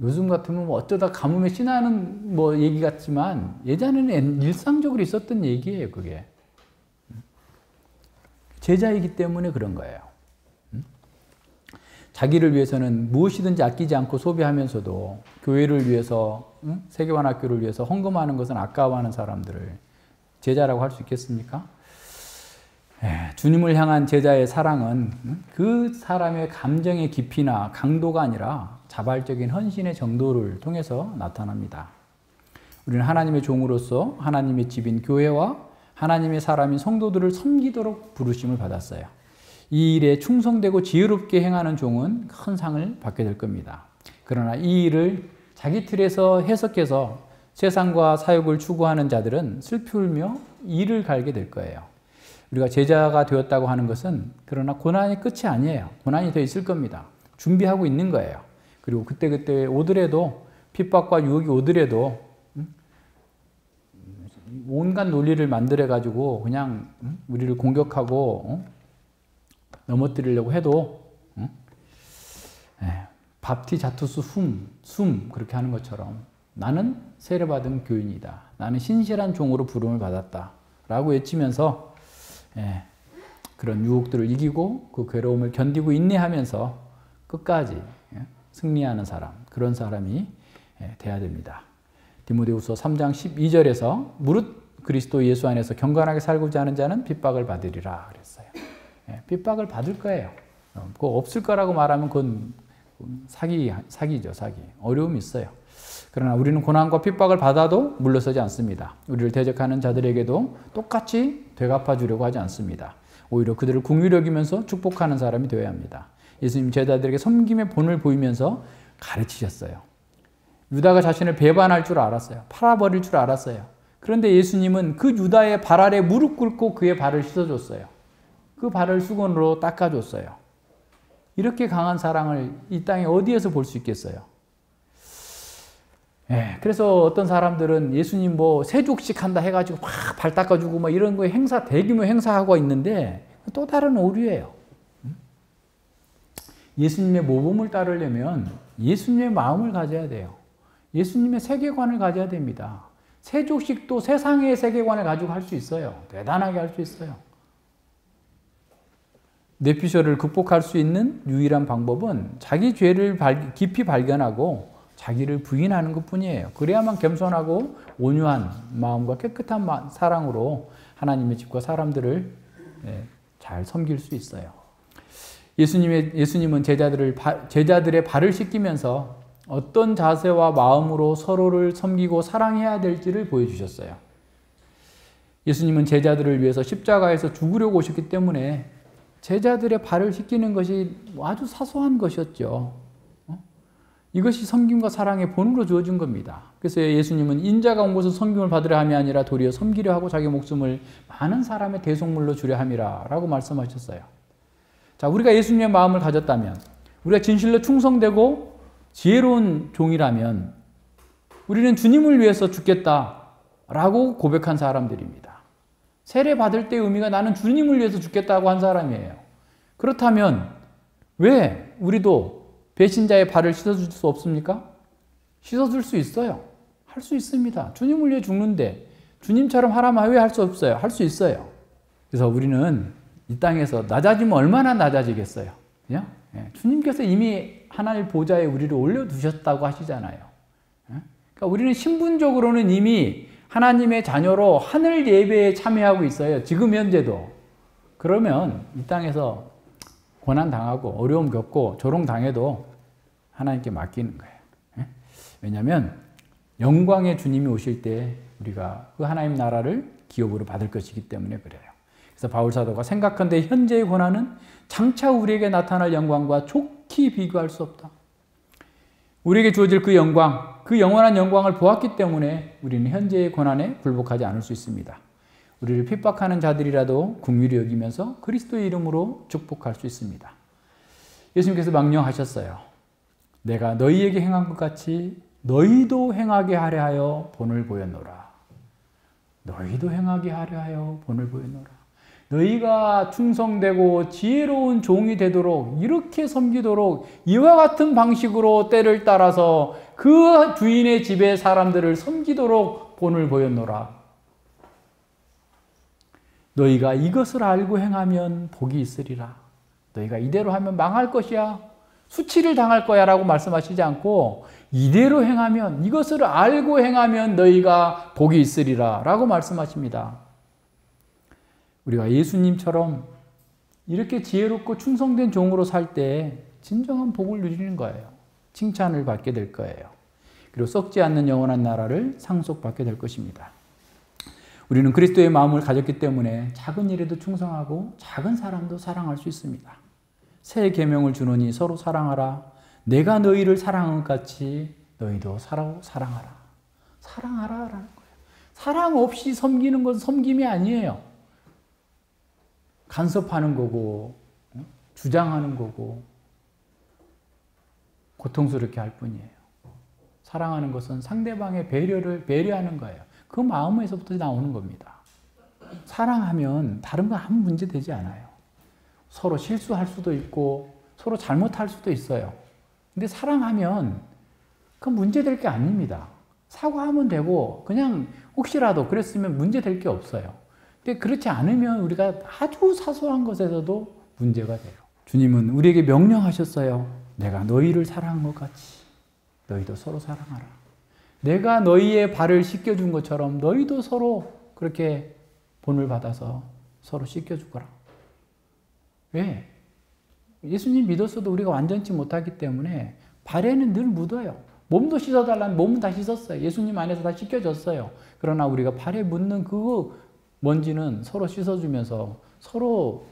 요즘 같으면 어쩌다 가뭄에 신나는 얘기 같지만 예전에는 일상적으로 있었던 얘기예요, 그게. 제자이기 때문에 그런 거예요. 자기를 위해서는 무엇이든지 아끼지 않고 소비하면서도 교회를 위해서, 세계관학교를 위해서 헌금하는 것은 아까워하는 사람들을 제자라고 할 수 있겠습니까? 주님을 향한 제자의 사랑은 그 사람의 감정의 깊이나 강도가 아니라 자발적인 헌신의 정도를 통해서 나타납니다. 우리는 하나님의 종으로서 하나님의 집인 교회와 하나님의 사람인 성도들을 섬기도록 부르심을 받았어요. 이 일에 충성되고 지혜롭게 행하는 종은 큰 상을 받게 될 겁니다. 그러나 이 일을 자기 틀에서 해석해서 세상과 사욕을 추구하는 자들은 슬피 울며 이를 갈게 될 거예요. 우리가 제자가 되었다고 하는 것은 그러나 고난이 끝이 아니에요. 고난이 더 있을 겁니다. 준비하고 있는 거예요. 그리고 그때그때 오더라도, 핍박과 유혹이 오더라도 온갖 논리를 만들어가지고 그냥 우리를 공격하고 넘어뜨리려고 해도 밥티 자투스 숨 그렇게 하는 것처럼 나는 세례받은 교인이다. 나는 신실한 종으로 부름을 받았다. 라고 외치면서 그런 유혹들을 이기고 그 괴로움을 견디고 인내하면서 끝까지 승리하는 사람, 그런 사람이 돼야 됩니다. 디모데후서 3장 12절에서 무릇 그리스도 예수 안에서 경건하게 살고자 하는 자는 핍박을 받으리라 그랬어요. 핍박을 받을 거예요. 그거 없을 거라고 말하면 그건 사기죠, 사기. 어려움이 있어요. 그러나 우리는 고난과 핍박을 받아도 물러서지 않습니다. 우리를 대적하는 자들에게도 똑같이 되갚아 주려고 하지 않습니다. 오히려 그들을 긍휼히 여기면서 축복하는 사람이 되어야 합니다. 예수님 제자들에게 섬김의 본을 보이면서 가르치셨어요. 유다가 자신을 배반할 줄 알았어요. 팔아버릴 줄 알았어요. 그런데 예수님은 그 유다의 발 아래 무릎 꿇고 그의 발을 씻어줬어요. 그 발을 수건으로 닦아줬어요. 이렇게 강한 사랑을 이 땅에 어디에서 볼 수 있겠어요? 예, 그래서 어떤 사람들은 예수님 뭐 세족식 한다 해가지고 막 발 닦아주고 뭐 이런 거 행사, 대규모 행사하고 있는데 또 다른 오류예요. 예수님의 모범을 따르려면 예수님의 마음을 가져야 돼요. 예수님의 세계관을 가져야 됩니다. 세족식도 세상의 세계관을 가지고 할 수 있어요. 대단하게 할 수 있어요. 뇌피셜을 극복할 수 있는 유일한 방법은 자기 죄를 깊이 발견하고 자기를 부인하는 것뿐이에요. 그래야만 겸손하고 온유한 마음과 깨끗한 사랑으로 하나님의 집과 사람들을 잘 섬길 수 있어요. 예수님은 제자들의 발을 씻기면서 어떤 자세와 마음으로 서로를 섬기고 사랑해야 될지를 보여주셨어요. 예수님은 제자들을 위해서 십자가에서 죽으려고 오셨기 때문에 제자들의 발을 씻기는 것이 아주 사소한 것이었죠. 이것이 섬김과 사랑의 본으로 주어진 겁니다. 그래서 예수님은 인자가 온 것은 섬김을 받으려 함이 아니라 도리어 섬기려 하고 자기 목숨을 많은 사람의 대속물로 주려 함이라 라고 말씀하셨어요. 자, 우리가 예수님의 마음을 가졌다면, 우리가 진실로 충성되고 지혜로운 종이라면 우리는 주님을 위해서 죽겠다라고 고백한 사람들입니다. 세례 받을 때의 의미가 나는 주님을 위해서 죽겠다고 한 사람이에요. 그렇다면 왜 우리도 배신자의 발을 씻어줄 수 없습니까? 씻어줄 수 있어요. 할 수 있습니다. 주님을 위해 죽는데 주님처럼 하라면 왜 할 수 없어요? 할 수 있어요. 그래서 우리는 이 땅에서 낮아지면 얼마나 낮아지겠어요? 그냥? 주님께서 이미 하나님 보좌에 우리를 올려두셨다고 하시잖아요. 그러니까 우리는 신분적으로는 이미 하나님의 자녀로 하늘 예배에 참여하고 있어요. 지금 현재도. 그러면 이 땅에서 고난 당하고 어려움 겪고 조롱 당해도 하나님께 맡기는 거예요. 왜냐하면 영광의 주님이 오실 때 우리가 그 하나님 나라를 기업으로 받을 것이기 때문에 그래요. 그래서 바울 사도가 생각한데 현재의 고난은 장차 우리에게 나타날 영광과 좋게 비교할 수 없다. 우리에게 주어질 그 영광, 그 영원한 영광을 보았기 때문에 우리는 현재의 고난에 굴복하지 않을 수 있습니다. 우리를 핍박하는 자들이라도 긍휼히 여기면서 그리스도의 이름으로 축복할 수 있습니다. 예수님께서 명령하셨어요. 내가 너희에게 행한 것 같이 너희도 행하게 하려 하여 본을 보였노라. 너희도 행하게 하려 하여 본을 보였노라. 너희가 충성되고 지혜로운 종이 되도록 이렇게 섬기도록 이와 같은 방식으로 때를 따라서 그 주인의 집의 사람들을 섬기도록 본을 보였노라. 너희가 이것을 알고 행하면 복이 있으리라. 너희가 이대로 하면 망할 것이야. 수치를 당할 거야 라고 말씀하시지 않고 이대로 행하면, 이것을 알고 행하면 너희가 복이 있으리라 라고 말씀하십니다. 우리가 예수님처럼 이렇게 지혜롭고 충성된 종으로 살 때 진정한 복을 누리는 거예요. 칭찬을 받게 될 거예요. 그리고 썩지 않는 영원한 나라를 상속받게 될 것입니다. 우리는 그리스도의 마음을 가졌기 때문에 작은 일에도 충성하고 작은 사람도 사랑할 수 있습니다. 새 계명을 주노니 서로 사랑하라. 내가 너희를 사랑한 것 같이 너희도 서로 사랑하라. 사랑하라라는 거예요. 사랑 없이 섬기는 것은 섬김이 아니에요. 간섭하는 거고 주장하는 거고 고통스럽게 할 뿐이에요. 사랑하는 것은 상대방의 배려하는 거예요. 그 마음에서부터 나오는 겁니다. 사랑하면 다른 건 아무 문제 되지 않아요. 서로 실수할 수도 있고 서로 잘못할 수도 있어요. 근데 사랑하면 그건 문제될 게 아닙니다. 사과하면 되고 그냥 혹시라도 그랬으면 문제될 게 없어요. 근데 그렇지 않으면 우리가 아주 사소한 것에서도 문제가 돼요. 주님은 우리에게 명령하셨어요. 내가 너희를 사랑한 것 같이 너희도 서로 사랑하라. 내가 너희의 발을 씻겨준 것처럼 너희도 서로 그렇게 본을 받아서 서로 씻겨주거라. 왜? 예수님 믿었어도 우리가 완전치 못하기 때문에 발에는 늘 묻어요. 몸도 씻어달라는 몸은 다 씻었어요. 예수님 안에서 다 씻겨졌어요. 그러나 우리가 발에 묻는 그 먼지는 서로 씻어주면서 서로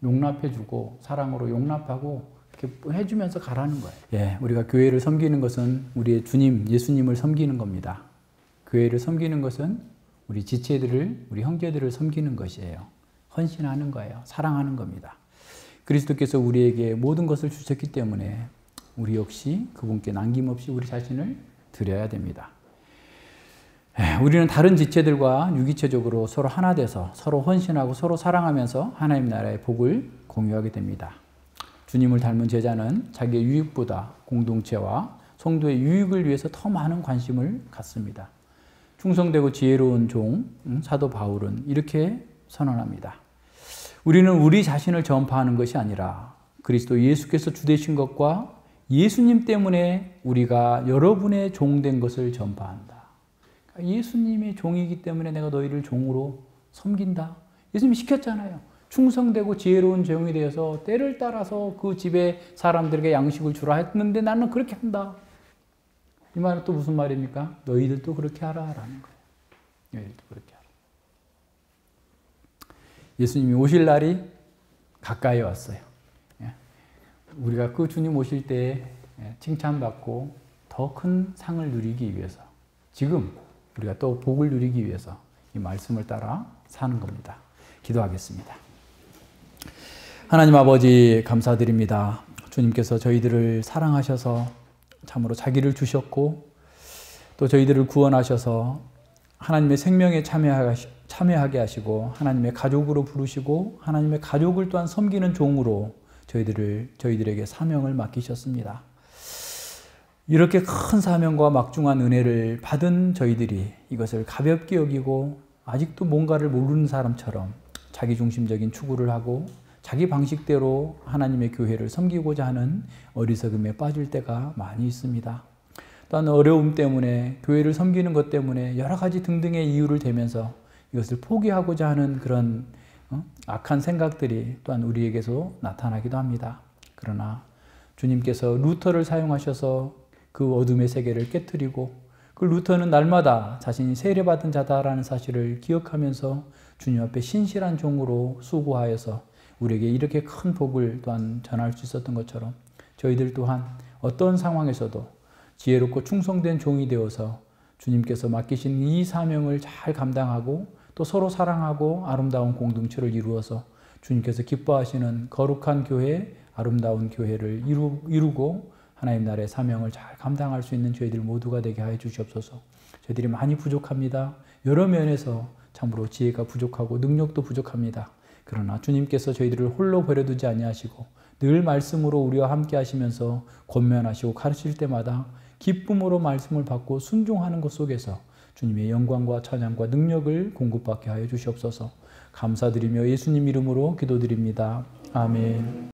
용납해주고 사랑으로 용납하고 이렇게 해주면서 가라는 거예요. 예, 우리가 교회를 섬기는 것은 우리의 주님 예수님을 섬기는 겁니다. 교회를 섬기는 것은 우리 지체들을, 우리 형제들을 섬기는 것이에요. 헌신하는 거예요. 사랑하는 겁니다. 그리스도께서 우리에게 모든 것을 주셨기 때문에 우리 역시 그분께 남김없이 우리 자신을 드려야 됩니다. 우리는 다른 지체들과 유기체적으로 서로 하나 돼서 서로 헌신하고 서로 사랑하면서 하나님 나라의 복을 공유하게 됩니다. 주님을 닮은 제자는 자기의 유익보다 공동체와 성도의 유익을 위해서 더 많은 관심을 갖습니다. 충성되고 지혜로운 종 사도 바울은 이렇게 선언합니다. 우리는 우리 자신을 전파하는 것이 아니라 그리스도 예수께서 주되신 것과 예수님 때문에 우리가 여러분의 종된 것을 전파한다. 예수님의 종이기 때문에 내가 너희를 종으로 섬긴다. 예수님이 시켰잖아요. 충성되고 지혜로운 종이 되어서 때를 따라서 그 집에 사람들에게 양식을 주라 했는데 나는 그렇게 한다. 이 말은 또 무슨 말입니까? 너희들도 그렇게 하라 라는 거예요. 너희들도 그렇게 하라. 예수님이 오실 날이 가까이 왔어요. 우리가 그 주님 오실 때 칭찬받고 더 큰 상을 누리기 위해서 지금 우리가 또 복을 누리기 위해서 이 말씀을 따라 사는 겁니다. 기도하겠습니다. 하나님 아버지 감사드립니다. 주님께서 저희들을 사랑하셔서 참으로 자기를 주셨고 또 저희들을 구원하셔서 하나님의 생명에 참여하게 하시고 하나님의 가족으로 부르시고 하나님의 가족을 또한 섬기는 종으로 저희들에게 사명을 맡기셨습니다. 이렇게 큰 사명과 막중한 은혜를 받은 저희들이 이것을 가볍게 여기고 아직도 뭔가를 모르는 사람처럼 자기중심적인 추구를 하고 자기 방식대로 하나님의 교회를 섬기고자 하는 어리석음에 빠질 때가 많이 있습니다. 또한 어려움 때문에 교회를 섬기는 것 때문에 여러 가지 등등의 이유를 대면서 이것을 포기하고자 하는 그런 악한 생각들이 또한 우리에게서 나타나기도 합니다. 그러나 주님께서 루터를 사용하셔서 그 어둠의 세계를 깨트리고 그 루터는 날마다 자신이 세례받은 자다라는 사실을 기억하면서 주님 앞에 신실한 종으로 수고하여서 우리에게 이렇게 큰 복을 또한 전할 수 있었던 것처럼 저희들 또한 어떤 상황에서도 지혜롭고 충성된 종이 되어서 주님께서 맡기신 이 사명을 잘 감당하고 또 서로 사랑하고 아름다운 공동체를 이루어서 주님께서 기뻐하시는 거룩한 교회, 아름다운 교회를 이루고 하나님 나라의 사명을 잘 감당할 수 있는 저희들 모두가 되게 하여 주시옵소서. 저희들이 많이 부족합니다. 여러 면에서 참으로 지혜가 부족하고 능력도 부족합니다. 그러나 주님께서 저희들을 홀로 버려두지 아니하시고 늘 말씀으로 우리와 함께 하시면서 권면하시고 가르칠 때마다 기쁨으로 말씀을 받고 순종하는 것 속에서 주님의 영광과 찬양과 능력을 공급받게 하여 주시옵소서. 감사드리며 예수님 이름으로 기도드립니다. 아멘.